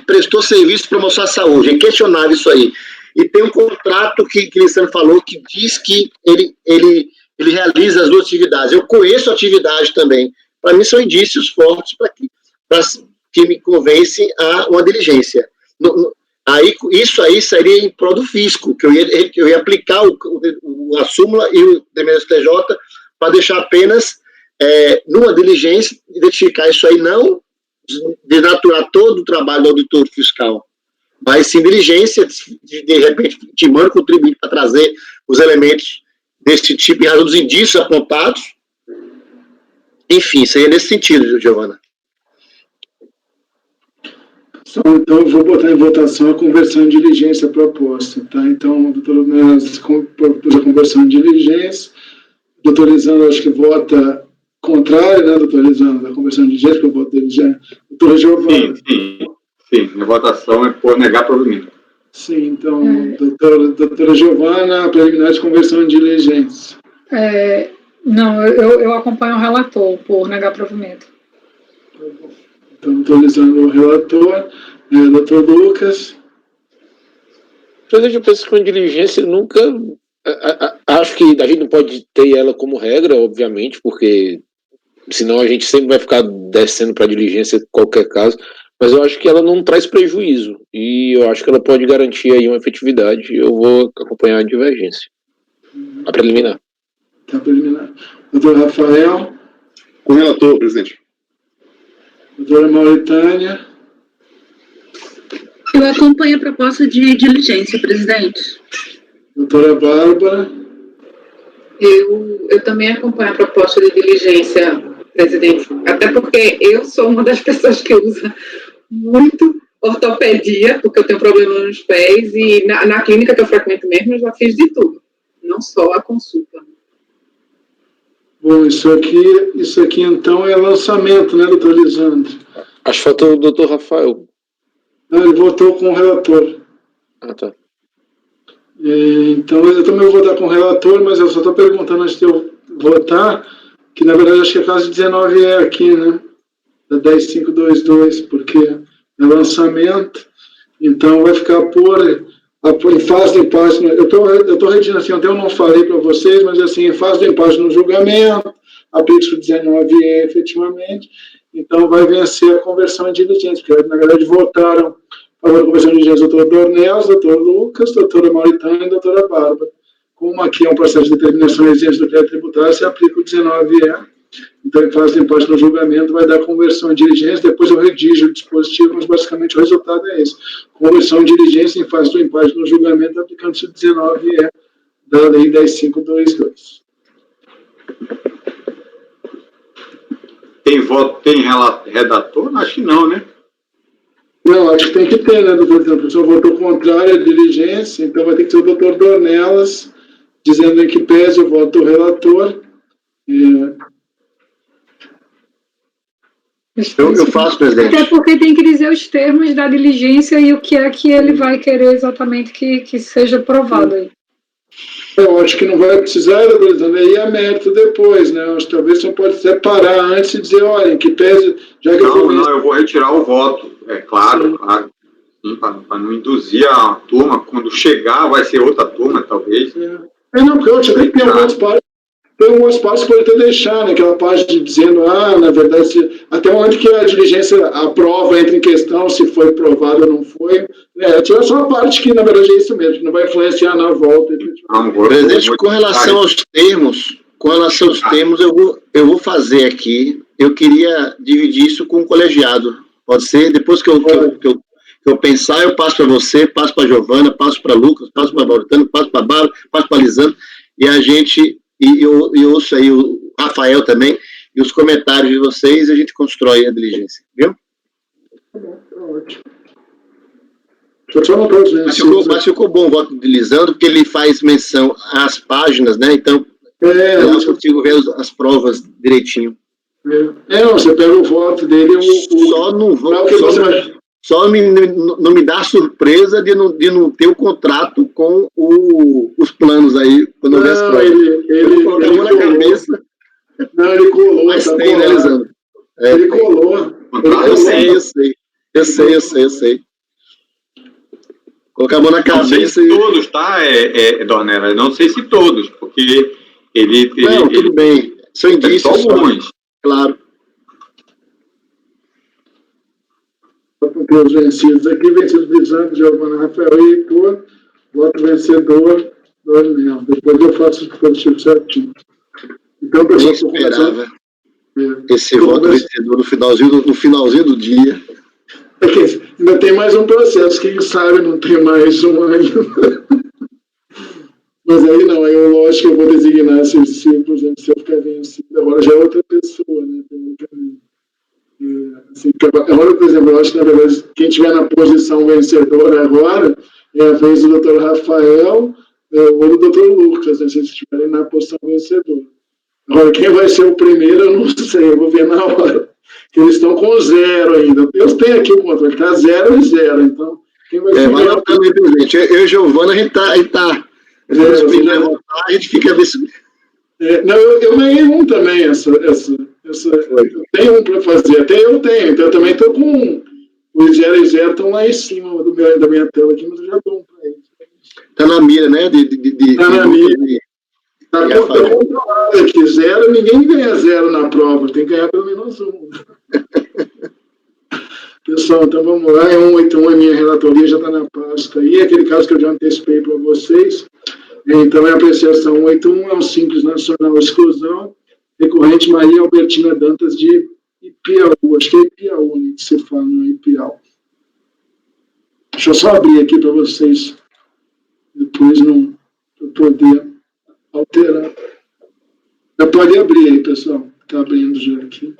Speaker 1: prestou serviço para mostrar a saúde. É questionável isso aí. E tem um contrato que o Lissandro falou que diz que ele realiza as duas atividades. Eu conheço a atividade também. Para mim, são indícios fortes que me convencem a uma diligência. Isso aí seria em prol do fisco, que eu ia aplicar a súmula e o DMS TJ para deixar apenas numa diligência, identificar isso aí, não denaturar todo o trabalho do auditor fiscal, mas sim diligência, de repente, timando o contribuinte para trazer os elementos desse tipo, em razão dos indícios apontados. Enfim, isso aí é nesse sentido, Giovana.
Speaker 2: Então, eu vou botar em votação a conversão em diligência proposta, tá? Então, o doutor Neves propôs a conversão em diligência, o doutor Lisandro acho que vota contrário, né, doutor Lisandro, da conversão em diligência, que eu voto diligência. Doutora Giovana.
Speaker 3: Sim, minha votação é por negar provimento.
Speaker 2: Sim, então, doutora Giovana, preliminar de conversão em diligência.
Speaker 4: Não, eu acompanho o relator por negar provimento.
Speaker 2: Então, atualizando o relator, doutor Lucas.
Speaker 5: Presidente, eu penso que uma diligência nunca... Acho que a gente não pode ter ela como regra, obviamente, porque senão a gente sempre vai ficar descendo para diligência em qualquer caso, mas eu acho que ela não traz prejuízo, e eu acho que ela pode garantir aí uma efetividade. Eu vou acompanhar a divergência. A preliminar.
Speaker 2: Tá, preliminar. Doutor Rafael.
Speaker 6: Com o relator, presidente.
Speaker 2: Doutora Mauritânia.
Speaker 7: Eu acompanho a proposta de diligência, presidente.
Speaker 2: Doutora Bárbara.
Speaker 8: Eu também acompanho a proposta de diligência, presidente, até porque eu sou uma das pessoas que usa muito ortopedia, porque eu tenho problema nos pés, e na clínica que eu frequento mesmo, eu já fiz de tudo, não só a consulta.
Speaker 2: Bom, isso aqui então é lançamento, né, doutor Lisandro?
Speaker 5: Acho que faltou o doutor Rafael.
Speaker 2: Não, ele votou com o relator.
Speaker 5: Ah, tá.
Speaker 2: Então, eu também vou votar com o relator, mas eu só estou perguntando antes de eu votar, que na verdade acho que a caso 19 é aqui, né? Da 10522, porque é lançamento, então vai ficar em fase de empate. Eu estou redigindo assim, até eu não falei para vocês, mas assim, em fase de empate no julgamento, aplica o 19 efetivamente, então vai vencer a conversão em diligência, porque na verdade votaram a conversão de diligência o doutor Dornelles, doutor Lucas, doutora Mauritânia e doutora Bárbara. Como aqui é um processo de determinação exigente do crédito tributário, se aplica o 19E. Então, em fase de empate no julgamento, vai dar conversão em diligência, depois eu redijo o dispositivo, mas basicamente o resultado é esse. Conversão em diligência em fase do empate no julgamento, aplicando-se o 19E da Lei 10522.
Speaker 3: Tem redator? Acho que não, né?
Speaker 2: Não, acho que tem que ter, né, doutor? Por exemplo, o senhor votou contrário à diligência, então vai ter que ser o doutor Dornelles, dizendo em que pese o voto do relator.
Speaker 1: Eu faço, presidente.
Speaker 4: Até porque tem que dizer os termos da diligência e o que é que ele vai querer exatamente que seja provado aí.
Speaker 2: Eu acho que não vai precisar, doutor Lisandro, aí é mérito depois, né? Acho que talvez você pode separar antes e dizer, olha, em que pese... Já que
Speaker 3: não, eu vou retirar o voto, é claro, claro. Para não induzir a turma, quando chegar vai ser outra turma, talvez.
Speaker 2: Não, porque eu acho que tem algumas partes. Tem algumas partes que pode até deixar, né? Aquela parte dizendo, na verdade, até onde que a diligência, a prova entra em questão, se foi provado ou não foi. Tira só a parte que, na verdade, é isso mesmo, que não vai influenciar na volta.
Speaker 1: Presidente, com relação aos termos, eu vou fazer aqui, eu queria dividir isso com o colegiado. Pode ser? Depois que eu pensar, eu passo para você, passo para a Giovana, passo para Lucas, passo para a Mauritânia, passo para a Bárbara, passo para a Lisandro, e a gente... E eu ouço aí o Rafael também, e os comentários de vocês, e a gente constrói a diligência, viu?
Speaker 2: Ótimo.
Speaker 1: Mas ficou bom o voto de Lisandro, porque ele faz menção às páginas, né? Então, eu consigo ver as provas direitinho.
Speaker 2: Você pega o voto dele...
Speaker 1: Só não me dá surpresa de não ter o contrato com os planos aí, quando eu ver as provas. Ele colocou na cabeça.
Speaker 2: Não, ele colou.
Speaker 1: Mas tem, né, Lisandro?
Speaker 2: Ele colou.
Speaker 1: Eu sei. Colocar a mão na cabeça.
Speaker 3: Não sei se todos, tá, Dornelles? Não sei se todos, porque ele...
Speaker 1: Não, tudo bem. São indícios.
Speaker 3: Só alguns.
Speaker 1: Claro.
Speaker 2: Os vencidos aqui, vencidos Lisandro, Giovana, Rafael e Heitor, voto vencedor, Dornelles. Depois eu faço o positivo certinho. Então, pessoal,
Speaker 1: eu esperava esse voto vencedor no finalzinho do dia.
Speaker 2: Ainda tem mais um processo, quem sabe não tem mais um ainda. Mas aí não, aí eu lógico que eu vou designar se por exemplo, se eu ficar vencido, agora já é outra pessoa, né? Assim, agora, por exemplo, eu acho que, na verdade, quem estiver na posição vencedora agora é a vez do Dr. Rafael ou do Dr. Lucas, né, se eles estiverem na posição vencedora. Agora, quem vai ser o primeiro, eu não sei, eu vou ver na hora. Que eles estão com 0 ainda. Deus tem aqui o controle, está 0 e 0. Então, quem vai ser.
Speaker 1: Vai lá também, gente. Eu e Giovana, a gente tá. A gente fica vendo.
Speaker 2: Não, eu ganhei um também, eu tenho um para fazer, até eu tenho, então eu também estou com os 0 e 0 estão lá em cima da minha tela aqui, mas eu já dou um para eles.
Speaker 1: Está na mira, né?
Speaker 2: Está na mira. Está controlado aqui, 0, ninguém ganha 0 na prova, tem que ganhar pelo menos 1. Pessoal, então vamos lá, 181 é minha relatoria, já está na pasta aí, aquele caso que eu já antecipei para vocês. Então, é a apreciação 181, é um simples nacional exclusão, recorrente Maria Albertina Dantas de Ipiaú, acho que é Ipiaú, né, que você fala, não é Ipiau. Deixa eu só abrir aqui para vocês, depois não poder alterar. Já pode abrir aí, pessoal, está abrindo já aqui.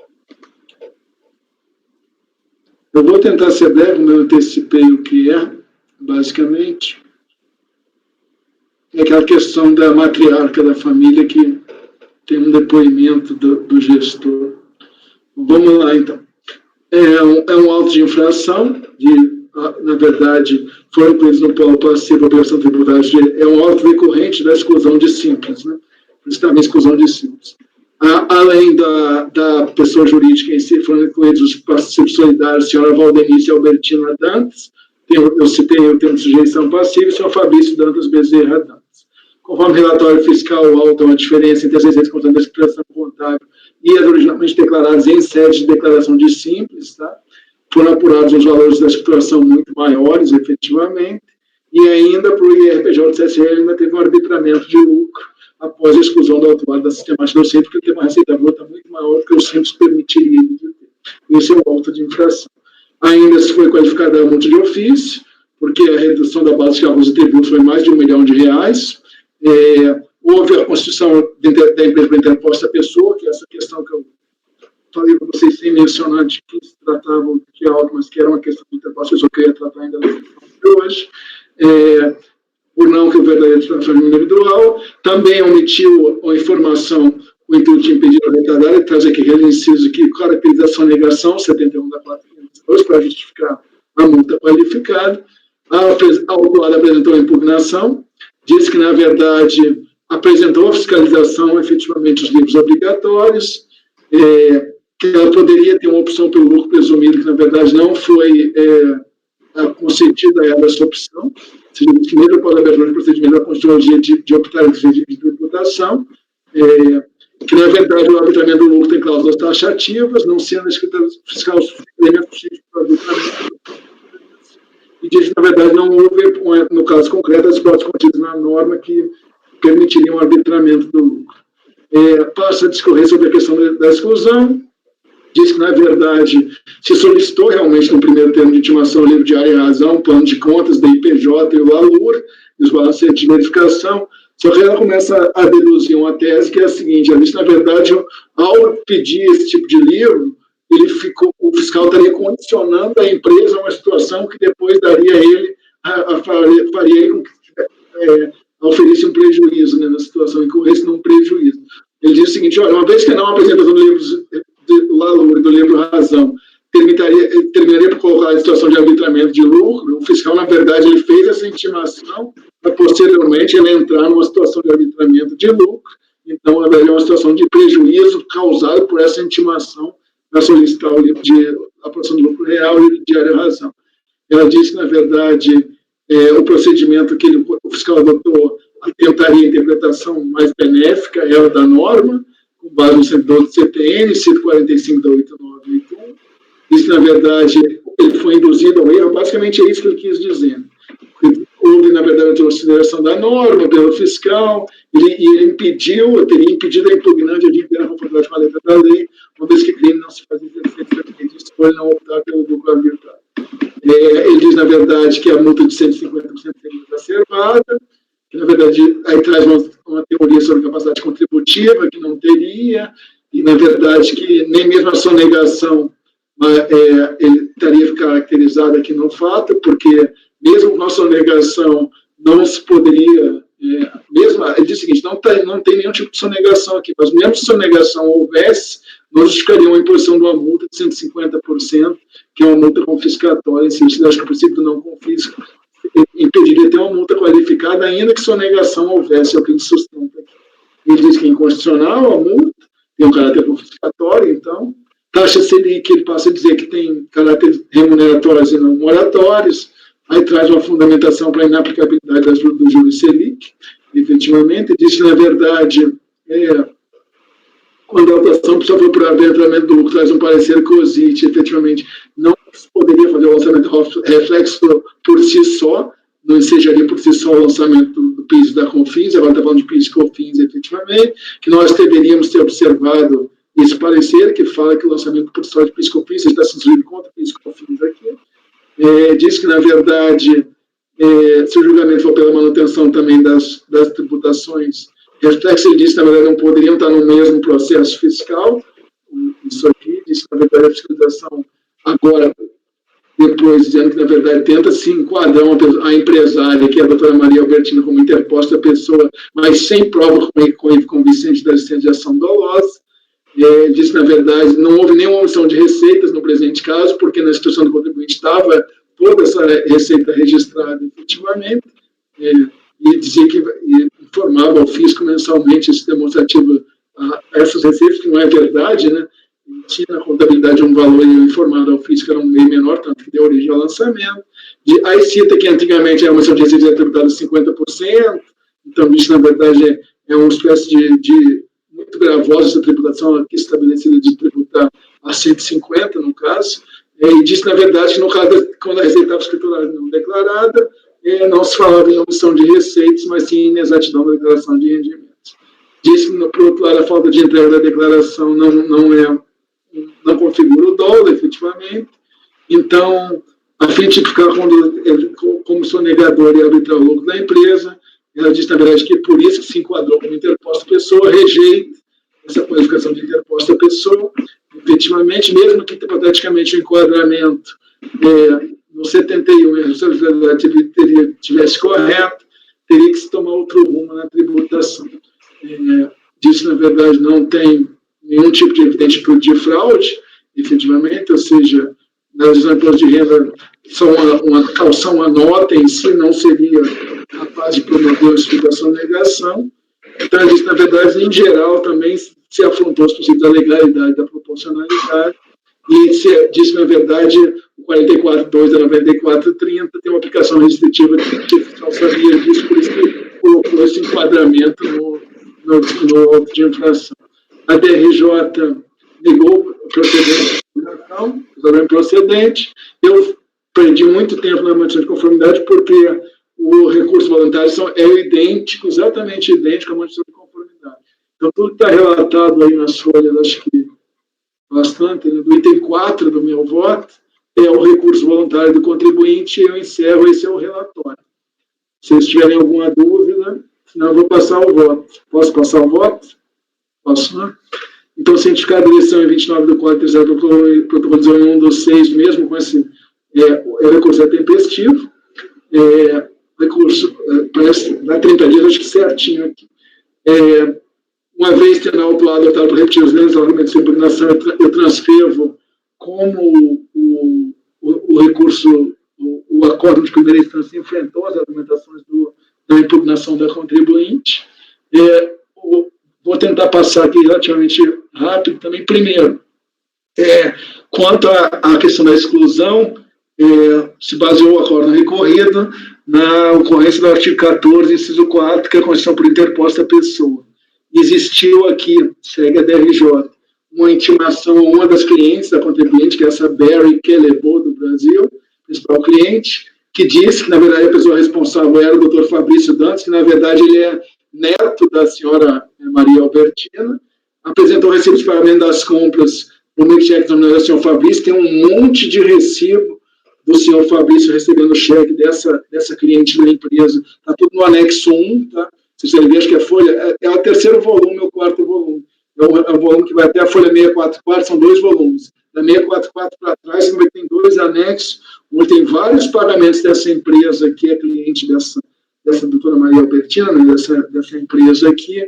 Speaker 2: Eu vou tentar ser breve, como eu antecipei o que é, basicamente. É aquela questão da matriarca da família que tem um depoimento do gestor. Vamos lá, então. É um auto de infração, na verdade, foram presos no polo passivo, operação tributária, é um auto recorrente da exclusão de simples, né? Por isso também exclusão de simples. Além da pessoa jurídica em si, foram incluídos os passivos solidários, a senhora Valdenice Albertina Dantas, eu citei o termo de sujeição passiva, e o senhor Fabrício Dantas Bezerra Dantas. Conforme relatório fiscal, há uma diferença entre as receitas constantes da expressão contábil e as originalmente declaradas em sede de declaração de simples, tá? Foram apurados os valores da escrituração muito maiores, efetivamente, e ainda para o IRPJ do CSE ainda teve um arbitramento de lucro após a exclusão do autuário da sistemática do simples, porque tem uma receita bruta muito maior do que o simples permitiria. Esse é o auto de infração. Ainda se foi qualificada a multa de ofício, porque a redução da base de carros e tributos foi mais de R$1 milhão. Houve a constituição da empresa para interposta pessoa, que é essa questão que eu falei para vocês sem mencionar de que se tratava de algo, mas que era uma questão de interposta pessoa que eu ia tratar ainda na sessão de hoje. Por não que o verdadeiro transforme individual, também omitiu a informação com o intuito de impedir a retardária, ele traz aqui inciso aqui, caracterização e negação, 71 da 452, para justificar a multa qualificada. A autuada apresentou a impugnação, disse que, na verdade, apresentou a fiscalização, efetivamente, os livros obrigatórios, que ela poderia ter uma opção pelo lucro presumido, que, na verdade, não foi concedida a ela essa opção, ou seja, que mesmo após a abertura do procedimento, ela constituiu de optar em regime de tributação, que, na verdade, o arbitramento do lucro tem cláusulas taxativas, não sendo a escrita fiscal suficiente para o arbitramento, e diz que, na verdade, não houve, no caso concreto, as hipóteses contidas na norma que permitiriam o arbitramento do lucro. Passa a discorrer sobre a questão da exclusão, diz que, na verdade, se solicitou realmente no primeiro termo de intimação o livro de área e razão, o plano de contas da IPJ e o ALUR, e os balancetes de verificação, só que ela começa a deduzir uma tese que é a seguinte: ela diz que, na verdade, ao pedir esse tipo de livro, o fiscal estaria condicionando a empresa a uma situação que depois daria a ele, faria ele com que oferisse um prejuízo, né, na situação, incorresse num prejuízo. Ele diz o seguinte: olha, uma vez que não apresentação do livro do LALUR, do livro Razão, terminaria por colocar a situação de arbitramento de lucro, o fiscal, na verdade, ele fez essa intimação para, posteriormente, ele entrar numa situação de arbitramento de lucro. Então, na verdade, é uma situação de prejuízo causado por essa intimação para solicitar o livro de aprovação do lucro real e de área razão. Ela disse que, na verdade, o procedimento que o fiscal adotou tentaria a interpretação mais benéfica, ela da norma, com base no 112 do CTN, 145 da 8981. Diz que, na verdade, ele foi induzido ao erro, basicamente é isso que ele quis dizer. Houve, na verdade, a desconsideração da norma pelo fiscal, e ele teria impedido a impugnante de impor a conformidade com a letra da lei, uma vez que crime não se fazia exercício de escolha não optar pelo lucro arbitrário. Ele diz, na verdade, que a multa de 150% seria exacerbada, que, na verdade, verdade, aí traz uma teoria sobre capacidade contributiva, que não teria, e, na verdade, que nem mesmo a sonegação ele estaria caracterizada aqui no fato, porque mesmo com a sonegação não se poderia, ele diz o seguinte, não tem nenhum tipo de sonegação aqui, mas mesmo se sonegação houvesse, nós justificaríamos a imposição de uma multa de 150%, que é uma multa confiscatória, em sentido, acho que o princípio do não confisco impediria ter uma multa qualificada, ainda que sonegação houvesse, é o que ele sustenta aqui. Ele diz que é inconstitucional a multa, tem um caráter confiscatório, então, taxa Selic, ele passa a dizer que tem caráter remuneratórios e não moratórios, aí traz uma fundamentação para a inaplicabilidade do juros Selic, efetivamente, diz que, na verdade, quando a alteração só for por arbitramento do lucro, traz um parecer que o COSIT, efetivamente, não poderia fazer o lançamento reflexo por si só, não ensejaria por si só o lançamento do PIS da COFINS, agora está falando de PIS e COFINS, efetivamente, que nós deveríamos ter observado esse parecer, que fala que o lançamento por si só de PIS e COFINS está se instruindo contra PIS e COFINS aqui. Diz que, na verdade, se o julgamento for pela manutenção também das tributações, reflexo, ele diz que, na verdade, não poderiam estar no mesmo processo fiscal. Isso aqui diz que, na verdade, a fiscalização agora, depois, dizendo que, na verdade, tenta se enquadrar a empresária, que é a doutora Maria Albertina, como interposta pessoa, mas sem prova convincente da existência de ação dolosa. Diz que, na verdade, não houve nenhuma omissão de receitas no presente caso, porque na instituição do contribuinte estava toda essa receita registrada efetivamente, e dizia que informava ao fisco mensalmente esse demonstrativo a essas receitas, que não é verdade, né? Tinha na contabilidade um valor informado ao fisco, era um meio menor, tanto que deu origem ao lançamento. Aí cita que antigamente a omissão de receitas era tributada 50%, então isso, na verdade, é uma espécie de muito gravosa essa tributação aqui estabelecida de tributar a 150, no caso, e diz, na verdade, que no caso, quando a receita estava escriturada não declarada, não se falava em omissão de receitas, mas sim em inexatidão da declaração de rendimentos. Diz que, por outro lado, a falta de entrega da declaração não configura o dolo, efetivamente. Então, a fim de tipificar como sonegador e arbitrar o lucro da empresa, ela diz, na verdade, que por isso que se enquadrou como interposta pessoa, rejeita essa qualificação de interposta pessoa, efetivamente, mesmo que hipoteticamente o enquadramento no 71 a responsabilidade tivesse correto, teria que se tomar outro rumo na tributação. Disso, na verdade, não tem nenhum tipo de evidente de fraude, efetivamente, ou seja, na legislação de imposto de renda, só uma calção, a nota em si não seria capaz de promover a explicação da negação. Então, disso, na verdade, em geral, também se afrontou os princípios da legalidade, da proporcionalidade, e diz que, na verdade, o 44.2 da 94.30 tem uma aplicação restritiva que o fiscal sabia disso, por isso que colocou esse enquadramento no auto de infração. A DRJ negou o procedente de procedente. Eu perdi muito tempo na manutenção de conformidade porque o recurso voluntário é idêntico, exatamente idêntico à manutenção de conformidade. Então, tudo está relatado aí nas folhas, acho que bastante, né? Do item 4 do meu voto, é o recurso voluntário do contribuinte, e eu encerro, esse é o relatório. Se vocês tiverem alguma dúvida, senão eu vou passar o voto. Posso passar o voto? Posso, né? Então, cientificado a direção em 29 do Código Terceiro, protocolo 1 dos 6, mesmo com esse recurso tempestivo, recurso, parece, dá 30 dias, acho que certinho aqui. Uma vez tendo autuado, optado por repetir os mesmos argumentos de impugnação, eu transcrevo como o recurso, o acordo de primeira instância enfrentou as argumentações da impugnação da contribuinte. Vou tentar passar aqui relativamente rápido também. Primeiro, quanto à questão da exclusão, se baseou o acordo recorrido na ocorrência do artigo 14, inciso 4, que é a constituição por interposta pessoa. Existiu aqui, segue a DRJ, uma intimação a uma das clientes da contribuinte, que é essa Barry Kelebo, do Brasil, principal cliente, que disse que, na verdade, a pessoa responsável era o Dr. Fabrício Dantas, que, na verdade, ele é neto da senhora Maria Albertina, apresentou recibo de pagamento das compras no cheque da senhora Fabrício, tem um monte de recibo do senhor Fabrício recebendo o cheque dessa cliente da empresa. Está tudo no anexo 1, tá? Se você ver, acho que a folha é o terceiro volume, o quarto volume. É o volume que vai até a folha 644, são 2 volumes. Da 644 para trás, você vai ter 2 anexos, onde tem vários pagamentos dessa empresa, que é cliente dessa doutora Maria Albertina, né, dessa empresa aqui,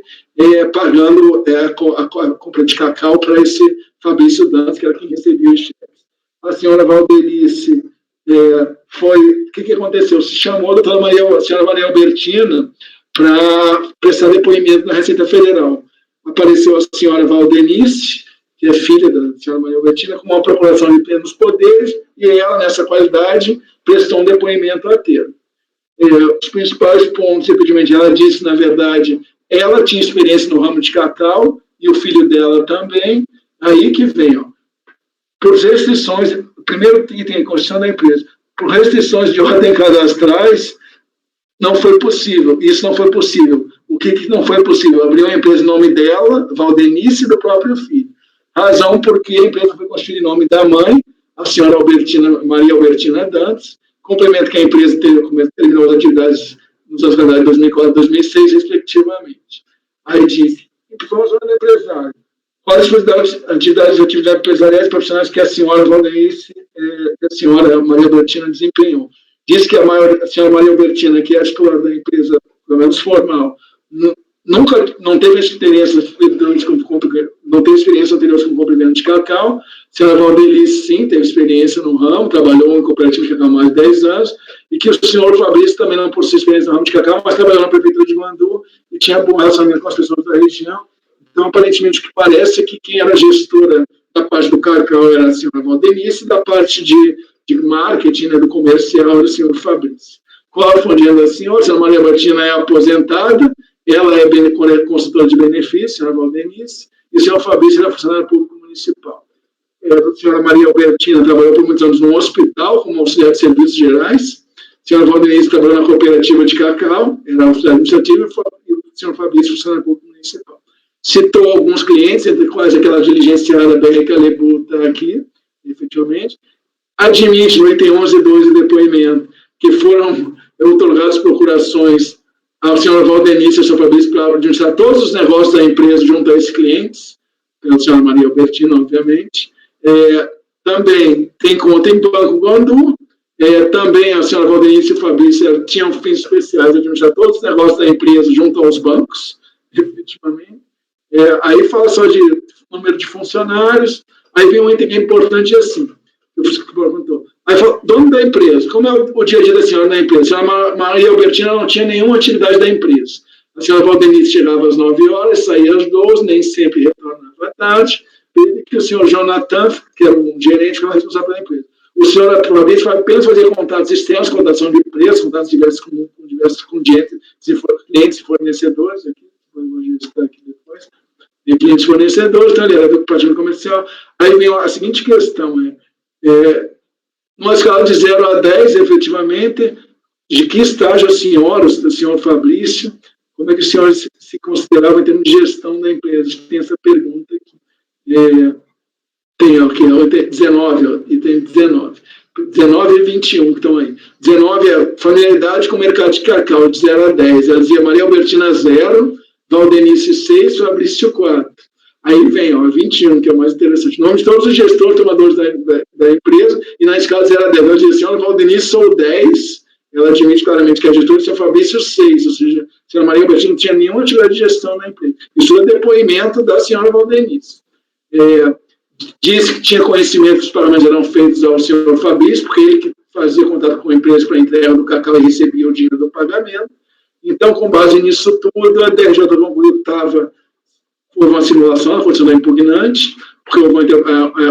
Speaker 2: pagando a compra de cacau para esse Fabrício Dantas, que era quem recebia os cheques. A senhora Valdelice o que aconteceu? Se chamou a senhora Maria Albertina para prestar depoimento na Receita Federal. Apareceu a senhora Valdenice, que é filha da senhora Maria Albertina, com uma procuração de plenos poderes, e ela, nessa qualidade, prestou um depoimento a termo. Os principais pontos, efetivamente, ela disse, na verdade, ela tinha experiência no ramo de cacau, e o filho dela também. Aí que vem, por restrições, primeiro item, a Constituição da empresa, por restrições de ordem cadastrais, não foi possível, isso não foi possível. O que não foi possível? Abriu uma empresa em nome dela, Valdenice, e do próprio filho. Razão porque a empresa foi constituída em nome da mãe, a senhora Maria Albertina Dantas, complemento que a empresa terminou as atividades nos anos de 2004 e 2006, respectivamente. Aí diz, informação do empresário, quais as atividades empresariais profissionais que a senhora Valdenice e a senhora Maria Albertina desempenhou. Diz que a senhora Maria Albertina, que é a titular da empresa, pelo menos formal, não teve experiência anterior com comprimento de cacau. A senhora Valdelice, sim, teve experiência no ramo, trabalhou em cooperativa de cacau há mais de 10 anos, e que o senhor Fabrício também não possui experiência no ramo de cacau, mas trabalhou na prefeitura de Guandu e tinha bom relacionamento com as pessoas da região. Então, aparentemente, o que parece é que quem era gestora da parte do cacau era a senhora Valdelice, e da parte de marketing, né, do comercial, era o senhor Fabrício. Correspondendo à senhora, a senhora Maria Albertina é aposentada, ela é consultora de benefício, a senhora Valdenice, e o senhor Fabrício era funcionário público municipal. A senhora Maria Albertina trabalhou por muitos anos no hospital, como auxiliar de serviços gerais. A senhora Valdenice trabalhou na cooperativa de cacau, era auxiliar administrativo, e o senhor Fabrício, funcionário público municipal. Citou alguns clientes, entre quais aquela diligenciada BR Calebu está aqui, efetivamente. Admite, no item 11.2 do depoimento, que foram otorgadas procurações à senhora Valdenice e ao senhor Fabrício para administrar todos os negócios da empresa junto a esses clientes, pela senhora Maria Albertina, obviamente. Também tem conta em Banco Guandu. Também a senhora Valdenice e o Fabrício tinham fins especiais de administrar todos os negócios da empresa junto aos bancos, efetivamente. Aí fala só de número de funcionários. Aí vem um item importante assim. Aí fala, dono da empresa, como é o dia a dia da senhora na empresa? A senhora Maria Albertina não tinha nenhuma atividade da empresa. A senhora Valdenice chegava às 9 horas, saía às 12, nem sempre retornava à tarde, e que o senhor Jonathan, que era um gerente, que era responsável pela empresa. O senhor Fabrício apenas fazia contatos externos, cotação de preço, contatos diversos com clientes e fornecedores, aqui, vou registrar aqui depois, e clientes e fornecedores, então ele era do partido comercial. Aí vem a seguinte questão, numa escala de 0 a 10, efetivamente, de que estágio o senhor Fabrício, como é que o senhor se considerava em termos de gestão da empresa? Tem essa pergunta aqui. Tem aqui, 19, e tem 19. 19 e 21 que estão aí. 19 é familiaridade com o mercado de cacau, de 0 a 10. Ela dizia Maria Albertina 0, Valdenice 6, Fabrício 4. Aí vem, 21, que é o mais interessante. O nome de todos os gestores, tomadores da empresa, e na escala 0 a 10. Ela diz assim, Valdenice sou 10, ela admite claramente que é gestor, e o senhor Fabrício 6, ou seja, a senhora Maria Albertina não tinha nenhuma atividade de gestão na empresa. Isso é depoimento da senhora Valdenice. Disse que tinha conhecimento que os pagamentos eram feitos ao senhor Fabrício, porque ele que fazia contato com a empresa para a entrega do cacau e recebia o dinheiro do pagamento. Então, com base nisso tudo, a DRJ concluiu que houve uma simulação, a função da impugnante, porque houve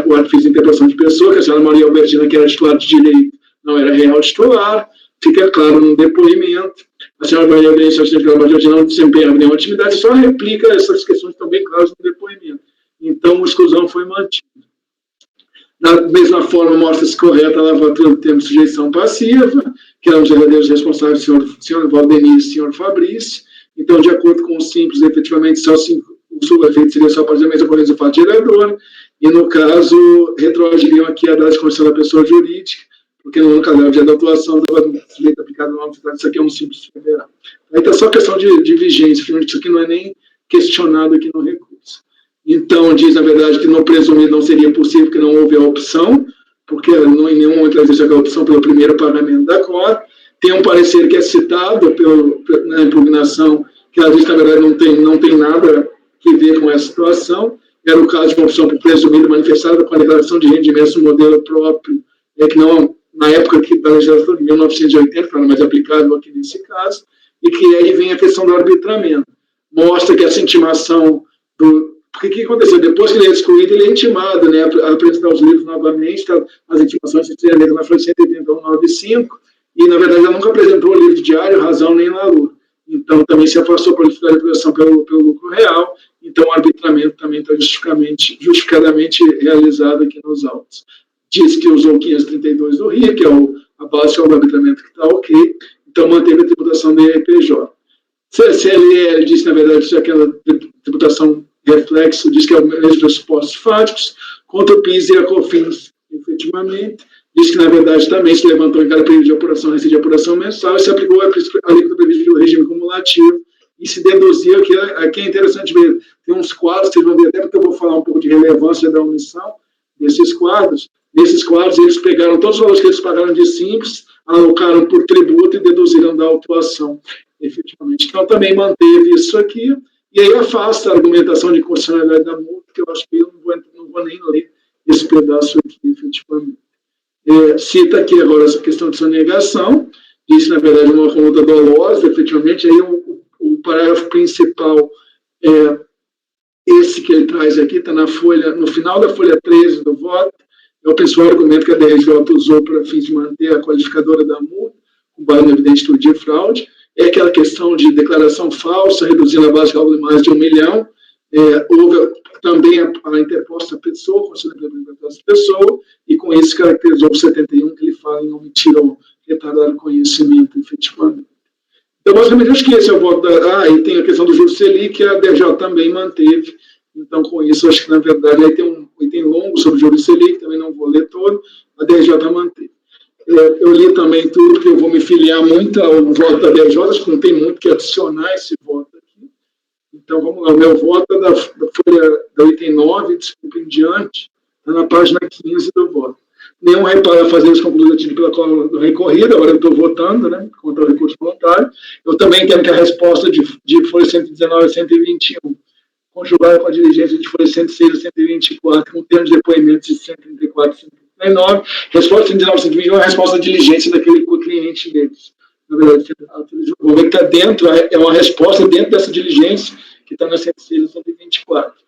Speaker 2: o artifício de interpretação de pessoa, que a senhora Maria Albertina, que era titular de direito, não era real titular, fica claro no depoimento. A senhora Maria Albertina não desempenhava nenhuma atividade, só replica essas questões também claras no depoimento. Então, a exclusão foi mantida. Da mesma forma, mostra-se correta a lavatura do termo de sujeição passiva, que eram os verdadeiros responsáveis, o senhor Valdenice e o senhor Fabrício. Então, de acordo com os simples, efetivamente, o subefeito seria só para a mesma ocorrência do fato gerador, e, no caso, retroagiriam aqui a data de constituição da pessoa jurídica, porque no caso do dia da atuação estava sujeito aplicado no âmbito, isso aqui é um simples federal. Aí está só questão de vigência, isso aqui não é nem questionado aqui no recurso. Então, diz, na verdade, que no presumido não seria possível, porque não houve a opção, porque não em nenhum momento existe a opção pelo primeiro pagamento da cota. Tem um parecer que é citado na impugnação, que ela diz que, na verdade, não tem nada que ver com essa situação. Era o caso de uma opção por presumido manifestada com a declaração de rendimentos no modelo próprio, que não, na época da legislação de 1980, que era mais aplicável aqui nesse caso, e que aí vem a questão do arbitramento. Mostra que essa intimação porque o que aconteceu? Depois que ele é excluído, ele é intimado, né, a apresentar os livros novamente, as intimações se estendem na folha 18195, e, na verdade, ela nunca apresentou o livro diário, razão nem na LUR. Então, também se afastou para a liquidação pelo lucro real, então o arbitramento também está justificadamente realizado aqui nos autos. Diz que usou 532 do RIA, que é a base do arbitramento que está ok, então manteve a tributação da EPJ. CLL diz, na verdade, que aquela tributação reflexo, diz que é o mesmo pressupostos fáticos, contra o PIS e a COFINS, efetivamente, diz que, na verdade, também se levantou em cada período de apuração, receita de apuração mensal, e se aplicou a alíquota prevista pelo regime cumulativo, e se deduzia, que aqui é interessante ver, tem uns quadros, vocês vão ver até porque eu vou falar um pouco de relevância da omissão desses quadros. Nesses quadros, eles pegaram todos os valores que eles pagaram de simples, alocaram por tributo e deduziram da autuação, efetivamente. Então, também manteve isso aqui, e aí afasta a argumentação de constitucionalidade da multa, que eu acho que eu não vou nem ler esse pedaço aqui, efetivamente. Cita aqui agora essa questão de sonegação, diz, na verdade, uma conduta dolosa, efetivamente, aí o parágrafo principal, esse que ele traz aqui, está no final da folha 13 do voto, é o principal argumento que a DRJ usou para fins de manter a qualificadora da multa, com base no evidente estudo de fraude, é aquela questão de declaração falsa, reduzindo a base de cálculo de mais de 1 milhão, houve também a interposta pessoa, considerando a interposta pessoa, e com isso caracterizou o 71, que ele fala em omitir ou retardar o conhecimento, efetivamente. Então, basicamente, acho que esse é o voto e tem a questão do juros Selic, que a DRJ também manteve. Então, com isso, acho que, na verdade, aí tem um item longo sobre o juros Selic, também não vou ler todo, a DRJ manteve. Eu li também tudo, porque eu vou me filiar muito ao voto da DRJ, acho que não tem muito que adicionar esse voto aqui. Então, vamos lá, o meu voto é da folha da item 9, desculpa, em diante, está na página 15 do voto. Nenhum reparo a fazer os concluídos pela cola do recorrido, agora eu estou votando, né, contra o recurso voluntário. Eu também entendo que a resposta de folha 119 a 121, conjugada com a diligência de folha 106 a 124, com termos de depoimentos de 134 e 139, resposta 119 a 121 é a resposta da diligência daquele cliente deles. Na verdade, vou ver que está dentro, é uma resposta dentro dessa diligência, que está na 106 a 124.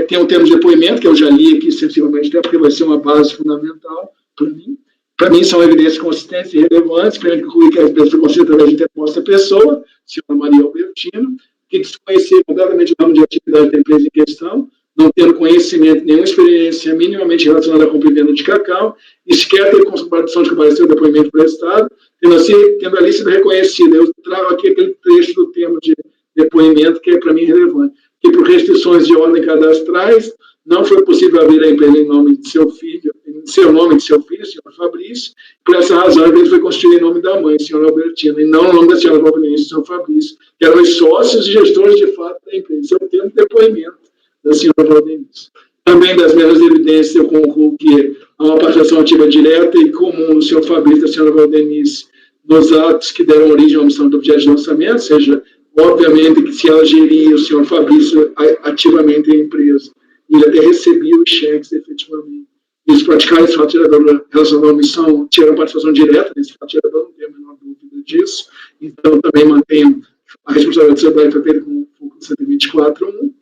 Speaker 2: Tem um termo de depoimento, que eu já li aqui sensivelmente, porque vai ser uma base fundamental para mim. Para mim, são evidências consistentes e relevantes, para incluir que a pessoa foi concedida através de interposta pessoa, senhora Maria Albertino, que desconhecia completamente o ramo de atividade da empresa em questão, não tendo conhecimento, nenhuma experiência minimamente relacionada à compra e venda de cacau, e sequer ter condição de comparecer o depoimento prestado, tendo ali sido reconhecida. Eu trago aqui aquele trecho do termo de depoimento que é, para mim, relevante. Que por restrições de ordem cadastrais, não foi possível abrir a empresa em nome de seu filho, em seu nome de seu filho, senhor Fabrício. Por essa razão, a empresa foi constituída em nome da mãe, senhora Albertina, e não em nome da senhora Valdenise, senhor Fabrício, que eram os sócios e gestores de fato da empresa. Esse é o termo de depoimento da senhora Valdenise. Também das mesmas evidências, eu concluo que há uma participação ativa direta e comum do senhor Fabrício e da senhora Valdenise nos atos que deram origem à omissão do objeto de lançamento, ou seja, obviamente que se ela geria o senhor Fabrício ativamente a empresa, ele até recebia os cheques efetivamente. Eles praticaram esse fato tirador relacionado à omissão, tiveram participação direta nesse fato tirador, não tenho a menor dúvida disso. Então, também mantenho a responsabilidade da sociedade feita com o 124.1.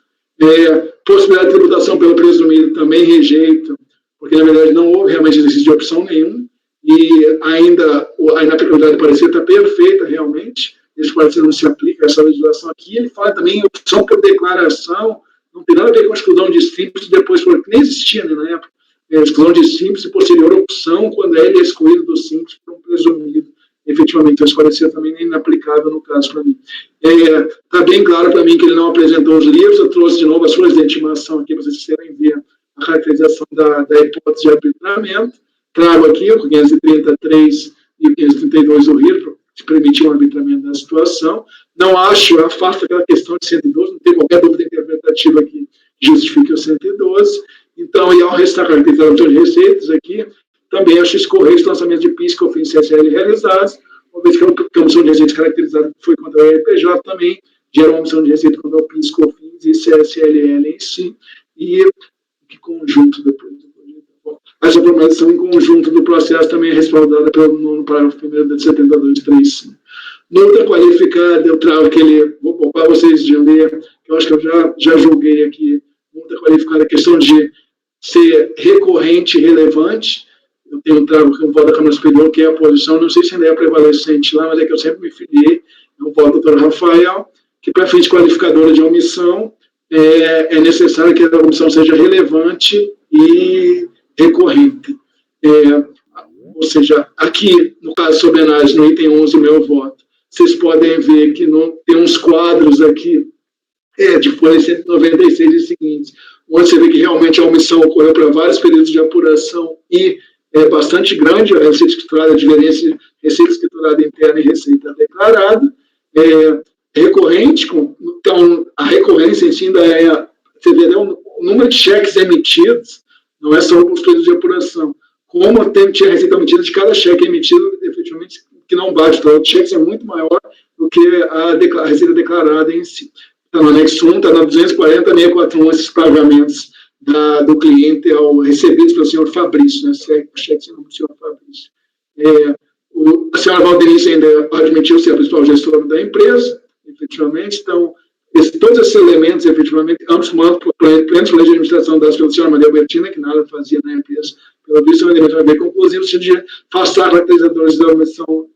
Speaker 2: Possibilidade de tributação pelo presumido também rejeito, porque, na verdade, não houve realmente exercício de opção nenhum, e ainda a inaplicabilidade do parecer está perfeita, realmente. Esse parecer não se aplica a essa legislação aqui. Ele fala também em opção por declaração, não tem nada a ver com a exclusão de simples, depois foi que nem existia, né, na época. Exclusão de simples e posterior opção, quando ele é excluído do simples por um presumido. Efetivamente, esse parecer também é inaplicável no caso para mim. Está bem claro para mim que ele não apresentou os livros, eu trouxe de novo as folhas de intimação aqui para vocês querem ver a caracterização da hipótese de arbitramento. trago aqui o 533 e o 532 do RIR, que permitiu um arbitramento da situação. Não acho, afasta aquela questão de 112, não tem qualquer dúvida interpretativa que justifique o 112. Então, e ao restar caracterizado de receitas aqui, também acho escorrer os lançamentos de PIS, COFINS e CSL realizados, uma vez que a omissão de receitas caracterizada foi contra o EPJ, também gera uma omissão de receita contra o PIS, COFINS e CSLL em si, e que conjunto depois. Essa promessa em conjunto do processo também é respaldada pelo nono parágrafo 1º de 7235. Multa qualificada, eu trago aquele, vou poupar vocês de ler, que eu acho que eu já julguei aqui. Multa qualificada, a questão de ser recorrente e relevante. Eu tenho um trago que eu voto da Câmara Superior, que é a posição, não sei se ainda é prevalecente lá, mas é que eu sempre me filiei, é um voto do doutor Rafael, que para fins qualificadora de omissão, é necessário que a omissão seja relevante e recorrente. Ou seja, aqui, no caso sobre análise, no item 11 do meu voto, vocês podem ver que tem uns quadros aqui de folha 196 e seguintes, onde você vê que realmente a omissão ocorreu para vários períodos de apuração e é bastante grande, a receita escriturada, a diferença receita escriturada interna e receita declarada, recorrente, então a recorrência em si ainda você vê o número de cheques emitidos, não é só os períodos de apuração, como tinha receita emitida de cada cheque emitido, efetivamente, que não bate, então o cheque é muito maior do que a receita declarada em si. Está no anexo 1, está na 240.641, esses pagamentos do cliente recebidos pelo senhor Fabrício, né? O cheque do senhor Fabrício. A senhora Valdenice ainda admitiu ser a principal gestora da empresa, efetivamente, então, todos esses elementos, efetivamente, ambos plenos de administração dados pela senhora Maria Albertina, que nada fazia na empresa, pelo visto, é um elemento bem conclusivo, no sentido de afastar caracterizadores da omissão,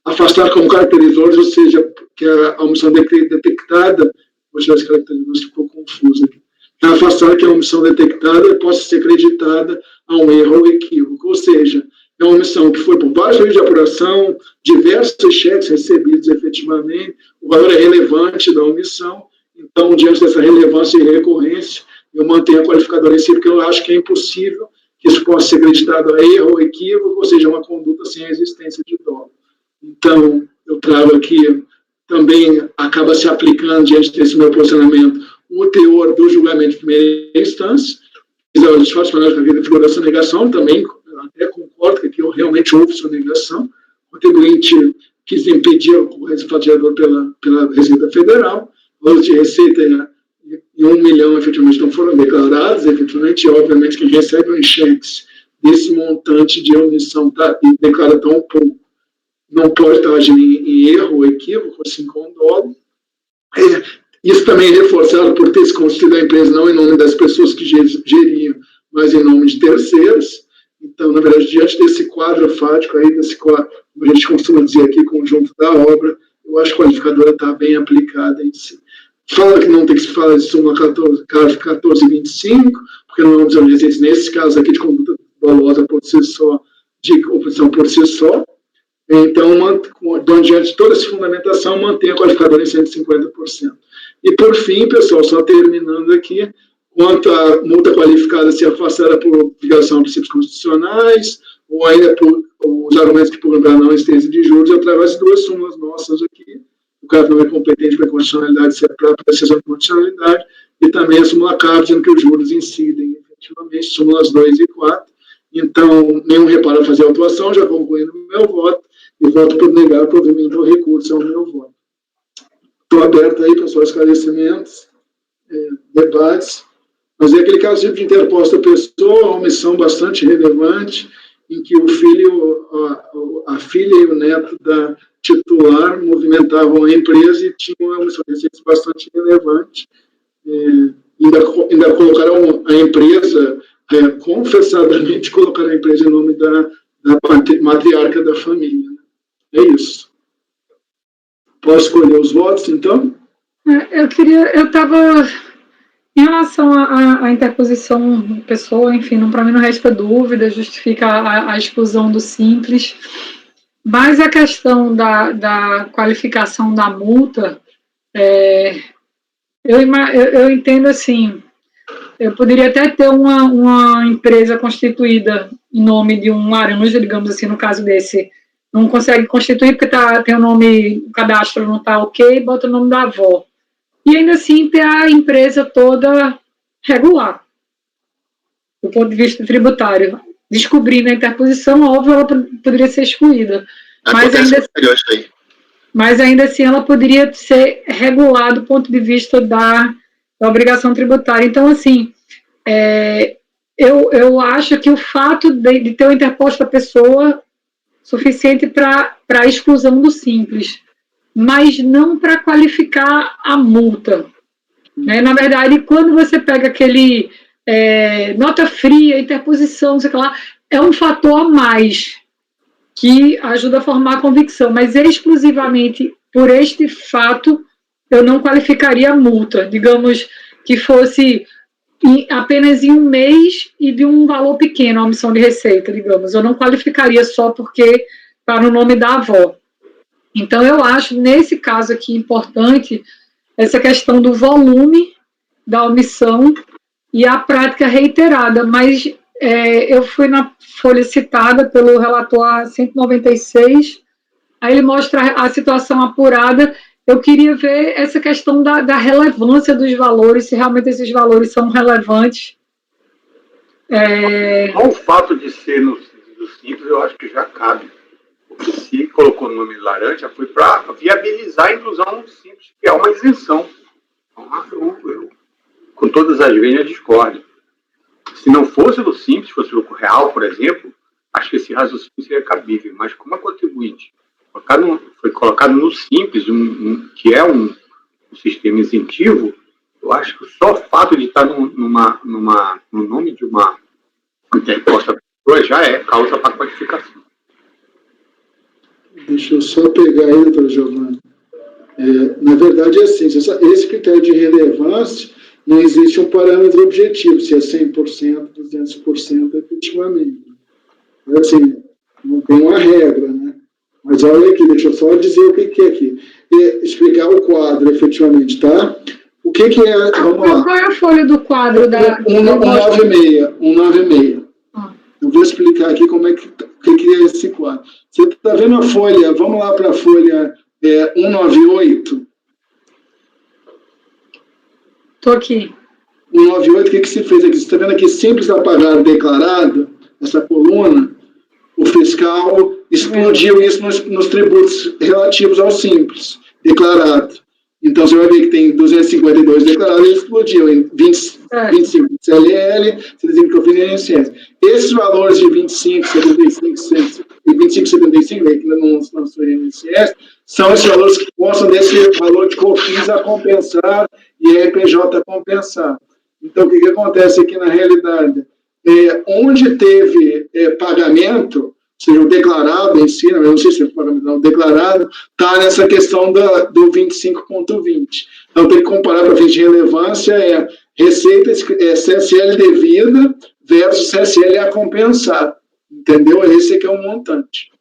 Speaker 2: afastar como caracterizadores, ou seja, que a omissão detectada, vou tirar esse caracterizador, ficou confuso aqui, afastar que a omissão detectada possa ser acreditada a um erro ou equívoco, ou seja, é uma omissão que foi por vários meios de apuração, diversos cheques recebidos efetivamente, o valor é relevante da omissão, então, diante dessa relevância e recorrência, eu mantenho a qualificadora em si, porque eu acho que é impossível que isso possa ser acreditado a erro ou equívoco, ou seja, uma conduta sem a existência de dolo. Então, eu trago aqui, também acaba se aplicando, diante desse meu posicionamento, o teor do julgamento de primeira instância, os fatos penais da vida figura essa negação, também até concordo que aqui realmente houve sonegação, o contribuinte quis impedir o resultado gerador pela Receita Federal, valores de receita e 1 milhão efetivamente não foram declarados, efetivamente, e obviamente quem recebe os cheques desse montante de omissão e declara tão pouco, não pode estar agindo em erro ou equívoco, assim com dolo. Isso também é reforçado por ter se constituído a empresa não em nome das pessoas que geriam, mas em nome de terceiros. Então, na verdade, diante desse quadro fático aí, desse quadro, como a gente costuma dizer aqui, conjunto da obra, eu acho que a qualificadora está bem aplicada em si. Fala que não tem que se falar de súmula 1425, porque não vamos dizer receitas nesse caso aqui de conduta dolosa por si só, de oposição por si só. Então, diante de toda essa fundamentação, mantém a qualificadora em 150%. E, por fim, pessoal, só terminando aqui, quanto à multa qualificada ser afastada por violação de princípios constitucionais, ou ainda por os argumentos que pugam para não existência de juros, eu trago as duas súmulas nossas aqui. O caso não é competente para a constitucionalidade, para a apreciação de constitucionalidade, e também a súmula 4, dizendo que os juros incidem, efetivamente, súmulas 2 e 4. Então, nenhum reparo a fazer a autuação, já concluindo o meu voto, e voto por negar o provimento ao recurso ao meu voto. Estou aberto aí, pessoal, esclarecimentos, debates, mas é aquele caso de interposta pessoa, uma omissão bastante relevante, em que o filho, a filha e o neto da titular movimentavam a empresa e tinham uma omissão de receitas bastante relevante. Ainda colocaram a empresa, confessadamente colocaram a empresa em nome da matriarca da família. É isso. Posso escolher os votos, então?
Speaker 4: Eu estava, em relação à interposição da pessoa, enfim, para mim não resta dúvida, justifica a exclusão do simples, mas a questão da qualificação da multa, eu entendo assim, eu poderia até ter uma empresa constituída em nome de um laranja, digamos assim, no caso desse. Não consegue constituir porque tem o nome, o cadastro não está ok, bota o nome da avó. E ainda assim ter a empresa toda regular, do ponto de vista tributário. Descobrindo a interposição, óbvio, ela poderia ser excluída. Mas ainda assim ela poderia ser regulada do ponto de vista da obrigação tributária. Então, assim, eu acho que o fato de ter uma interposta pessoa suficiente para a exclusão do simples, mas não para qualificar a multa. Né? Na verdade, quando você pega aquele nota fria, interposição, não sei o que lá, é um fator a mais que ajuda a formar a convicção, mas exclusivamente por este fato eu não qualificaria a multa, digamos que fosse apenas em um mês e de um valor pequeno, a omissão de receita, digamos, eu não qualificaria só porque está no nome da avó. Então eu acho, nesse caso aqui, importante essa questão do volume da omissão e a prática reiterada, mas eu fui na folha citada pelo relator 196, aí ele mostra a situação apurada. Eu queria ver essa questão da relevância dos valores, se realmente esses valores são relevantes.
Speaker 3: O fato de ser no simples, eu acho que já cabe. Porque se colocou no nome de laranja, foi para viabilizar a inclusão no simples, que é uma isenção. Então, eu com todas as veias, discordo. Se não fosse do simples, fosse o lucro real, por exemplo, acho que esse raciocínio seria cabível. Mas como a contribuinte foi colocado no simples, que é um sistema isentivo, eu acho que só o fato de estar no nome de uma interposta pessoa já é causa para qualificação.
Speaker 2: Deixa eu só pegar aí, doutora Giovana. Na verdade, é assim, esse critério de relevância, não existe um parâmetro objetivo, se é 100%, 200% efetivamente. Assim, não tem uma regra, né? Mas olha aqui, deixa eu só dizer o que é aqui. Explicar o quadro, efetivamente, tá? O que é... Vamos lá.
Speaker 4: Qual é a folha do quadro da...
Speaker 2: 196. Eu vou explicar aqui como o que é esse quadro. Você está vendo a folha, vamos lá para a folha 198.
Speaker 4: Estou aqui.
Speaker 2: 198, o que se fez aqui? Você está vendo aqui, simples a pagar declarado, essa coluna, o fiscal explodiu isso nos tributos relativos ao simples declarado. Então, você vai ver que tem 252 declarados, ele explodiu em 25 de CLL, 75 de COFINS e INSS. Esses valores de 25, 75 e 25, 75, que ainda não lançou INSS, são esses valores que constam desse valor de COFINS a compensar e RPJ a compensar. Então, o que acontece aqui na realidade? Onde teve pagamento, seja o declarado em si, eu não sei se é pagamento, não, o declarado, está nessa questão do 25,20. Então, tem que comparar para fins de relevância, receita CSL devida versus CSL a compensar. Entendeu? Esse aqui é o montante.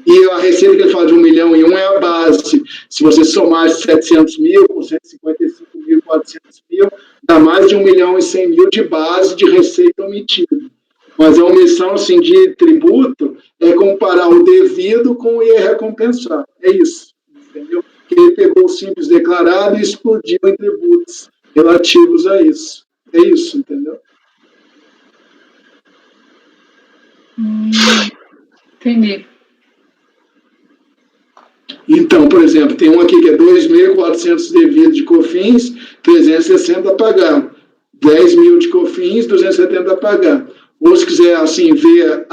Speaker 2: E a receita que ele fala de 1 milhão e 1 é a base. Se você somar 700 mil com 155.400 mil, dá mais de 1 milhão e 100 mil de base de receita omitida. Mas a omissão assim, de tributo é comparar o devido com o IR a compensar. É isso. Entendeu? Que ele pegou o simples declarado e explodiu em tributos relativos a isso. É isso, entendeu?
Speaker 4: Entendi.
Speaker 2: Então, por exemplo, tem um aqui que é 2.400 devido de COFINS, 360 a pagar. 10 mil de COFINS, 270 a pagar. Ou se quiser, assim, ver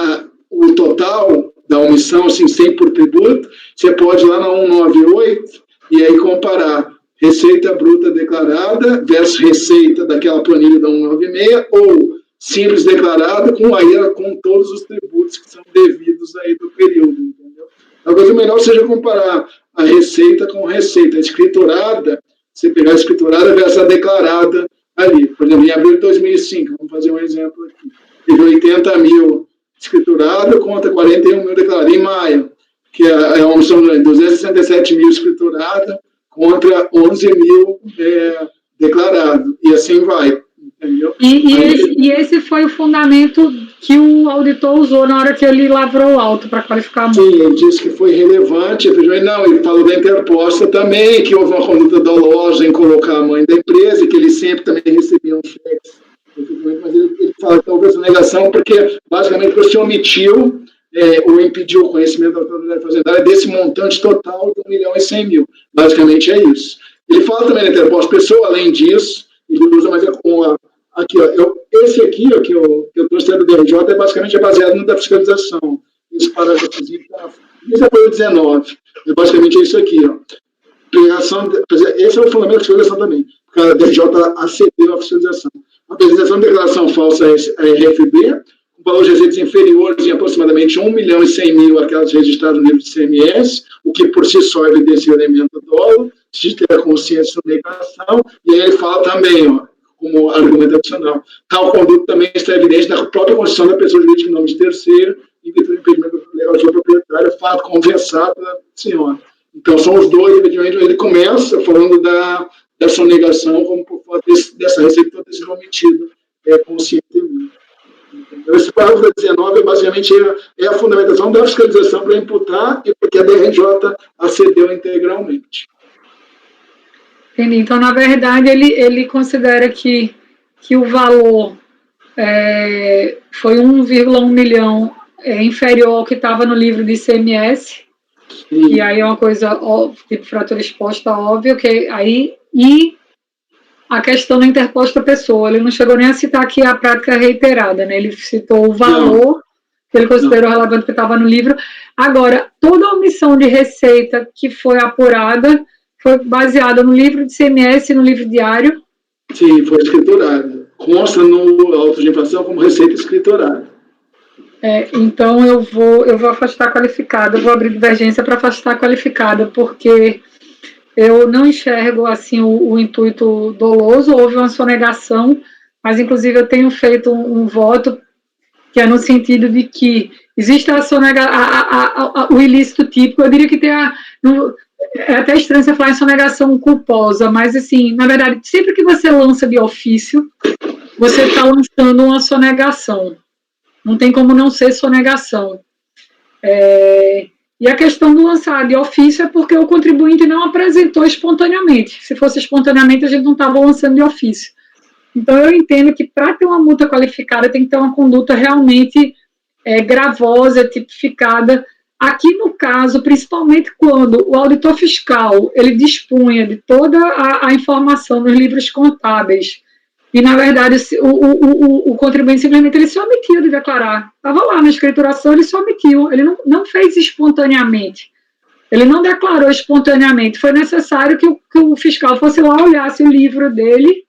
Speaker 2: o total da omissão, assim, sem por tributo, você pode ir lá na 198 e aí comparar receita bruta declarada versus receita daquela planilha da 196 ou simples declarada com todos os tributos que são devidos aí do período, entendeu? Talvez o melhor seja comparar a receita com receita. A escriturada, você pegar a escriturada versus a declarada ali. Por exemplo, em abril de 2005, vamos fazer um exemplo aqui. Teve 80 mil escriturada contra 41 mil declarada. Em maio, que é uma omissão de 267 mil escriturada contra 11 mil declarado. E assim vai,
Speaker 4: E esse foi o fundamento que o auditor usou na hora que ele lavrou o auto para qualificar a multa.
Speaker 2: Sim, ele disse que foi relevante, ele falou da interposta também, que houve uma conduta dolosa em colocar a mãe da empresa, e que ele sempre também recebia um cheque, mas ele fala que houve essa negação porque, basicamente, você omitiu ou impediu o conhecimento da autoridade fazendária desse montante total de 1.100.000. Basicamente é isso. Ele fala também da interposta pessoa, além disso, ele usa, mas aqui, ó, esse aqui, ó, que eu trouxe do DRJ, basicamente baseado no da fiscalização. Esse parágrafozinho isso é o 19. Basicamente é isso aqui, ó. Esse é o fundamento da fiscalização também, porque a DRJ acedeu à fiscalização. A apresentação de declaração falsa à RFB, com valores de receitas inferiores em aproximadamente 1.100.000 aquelas registradas no livro de CMS, o que por si só evidencia o elemento dolo, se ter a consciência da negação, e aí ele fala também, ó, como argumento adicional, tal conduta também está evidente na própria constituição da pessoa jurídica em nome de terceiro, em virtude do impedimento legal de proprietário, fato conversado pela senhora. Então, são os dois, evidentemente, ele começa falando da sonegação como por falta dessa receita ter sido omitida conscientemente. Então, esse parágrafo 19, basicamente, é a fundamentação da fiscalização para imputar e porque a DRJ acedeu integralmente.
Speaker 4: Entendi. Então, na verdade, ele considera que o valor foi 1,1 milhão inferior ao que estava no livro de ICMS, e aí é uma coisa, tipo, fratura exposta, óbvio, que aí, e a questão da interposta pessoa, ele não chegou nem a citar aqui a prática reiterada, né? Ele citou o valor que ele considerou relevante que estava no livro. Agora, toda a omissão de receita que foi apurada foi baseada no livro de ICMS e no livro diário?
Speaker 2: Sim, foi escriturada. Consta no auto de infração como receita escriturada.
Speaker 4: Então, eu vou afastar a qualificada, eu vou abrir divergência para afastar a qualificada, porque eu não enxergo assim o intuito doloso, houve uma sonegação, mas inclusive eu tenho feito um voto que é no sentido de que existe o ilícito típico, eu diria que tem é até estranho você falar em sonegação culposa, mas assim, na verdade, sempre que você lança de ofício, você está lançando uma sonegação. Não tem como não ser sonegação. E a questão do lançar de ofício é porque o contribuinte não apresentou espontaneamente. Se fosse espontaneamente, a gente não estava lançando de ofício. Então, eu entendo que para ter uma multa qualificada tem que ter uma conduta realmente gravosa, tipificada. Aqui no caso, principalmente quando o auditor fiscal ele dispunha de toda a informação nos livros contábeis, e, na verdade, o contribuinte simplesmente ele se omitiu de declarar. Estava lá na escrituração, ele se omitiu. Ele não fez espontaneamente. Ele não declarou espontaneamente. Foi necessário que o fiscal fosse lá, olhasse o livro dele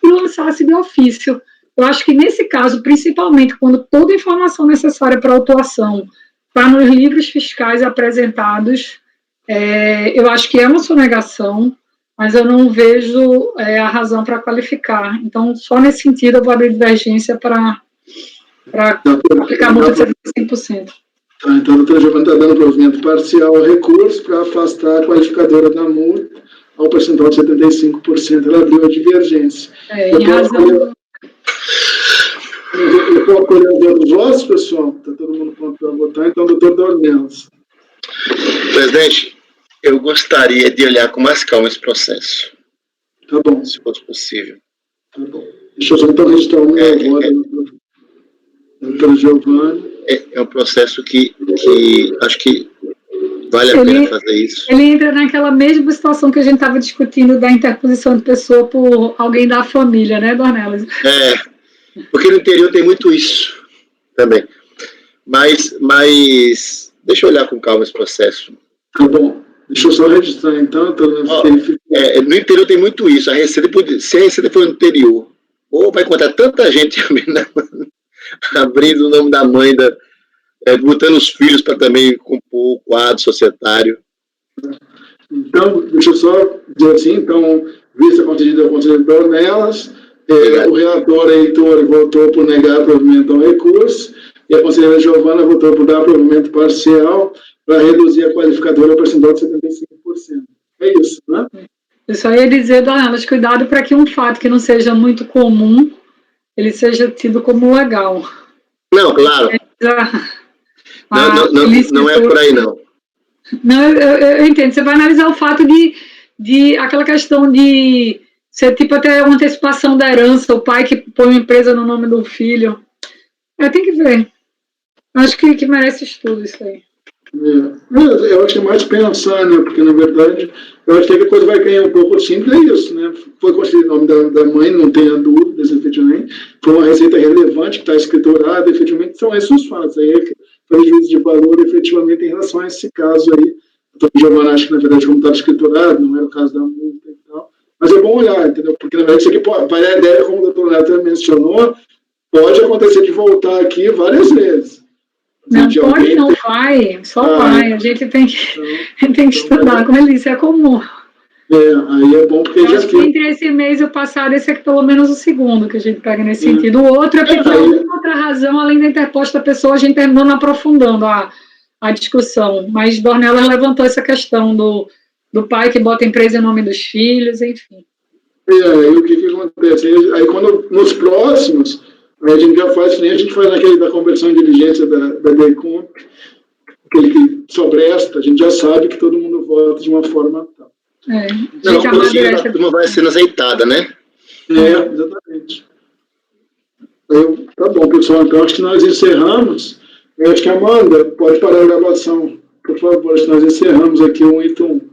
Speaker 4: e lançasse de ofício. Eu acho que, nesse caso, principalmente, quando toda a informação necessária para a autuação está nos livros fiscais apresentados, eu acho que é uma sonegação, mas eu não vejo a razão para qualificar. Então, só nesse sentido, eu vou abrir divergência para aplicar a multa de 75%.
Speaker 2: Tá, então, a doutora Giovana está dando provimento parcial ao recurso para afastar a qualificadora da multa ao percentual de 75%. Ela abriu a divergência.
Speaker 4: Em razão...
Speaker 2: Eu posso acolher os outros votos, pessoal? Está todo mundo pronto para votar? Então, doutor Dornelas.
Speaker 1: Presidente, eu gostaria de olhar com mais calma esse processo.
Speaker 2: Tá bom.
Speaker 1: Se fosse possível.
Speaker 2: Tá bom. Deixa eu só então registrar um voto. Doutora Giovana.
Speaker 1: É um processo que acho que vale a pena fazer isso.
Speaker 4: Ele entra naquela mesma situação que a gente estava discutindo da interposição de pessoa por alguém da família, né, Dornelas?
Speaker 2: Porque no interior tem muito isso também. Mas deixa eu olhar com calma esse processo. Tá bom. Deixa eu só registrar, então. No interior tem muito isso. Se a receita for no interior, ou vai encontrar tanta gente abrindo o nome da mãe, botando os filhos para também compor o quadro societário. Então, deixa eu só dizer assim, então, vista concedida ao Conselho Dornelas, o relator Heitor votou por negar provimento ao recurso, e a conselheira Giovana votou por dar provimento parcial para reduzir a qualificadora ao percentual de 75%. É isso, né?
Speaker 4: Eu só ia dizer, Dornelas, cuidado para que um fato que não seja muito comum ele seja tido como legal.
Speaker 1: Não, claro. Não é por aí, não.
Speaker 4: Não, eu entendo. Você vai analisar o fato de aquela questão de ser tipo até uma antecipação da herança, o pai que põe uma empresa no nome do filho. Tem que ver. Acho que merece estudo isso aí.
Speaker 2: Eu acho que é mais pensar, né? Porque, na verdade, eu acho que a coisa vai ganhar um pouco simples, é isso, né? Foi construído o nome da mãe, não tenha dúvidas, efetivamente. Foi uma receita relevante que está escriturada, efetivamente, são esses os fatos. Aí é prejuízo de valor, efetivamente, em relação a esse caso aí. Então, o Giovanna acha que, na verdade, como estava escriturado, não era o caso da multa e tal. Mas é bom olhar, entendeu? Porque, na verdade, isso aqui, para a ideia, como o doutor Neto mencionou, pode acontecer de voltar aqui várias vezes.
Speaker 4: Não pode, não vai, só vai. A gente tem que estudar, como ele disse, é comum.
Speaker 2: Aí é bom porque
Speaker 4: eu acho que entre esse mês e o passado, esse é pelo menos o segundo que a gente pega nesse sentido. O outro é porque alguma outra razão, além da interposta pessoa, a gente terminou não aprofundando a discussão. Mas Dornelas levantou essa questão do pai que bota a empresa em nome dos filhos, enfim.
Speaker 2: Aí o que acontece? Aí quando nos próximos, aí a gente já faz, nem a gente faz naquele da conversão de diligência da DECOM, aquele que sobresta, a gente já sabe que todo mundo vota de uma forma tal.
Speaker 1: A turma vai sendo azeitada, né?
Speaker 2: Exatamente. Tá bom, pessoal, então acho que nós encerramos. Eu acho que a Amanda pode parar a gravação, por favor, nós encerramos aqui o item 1.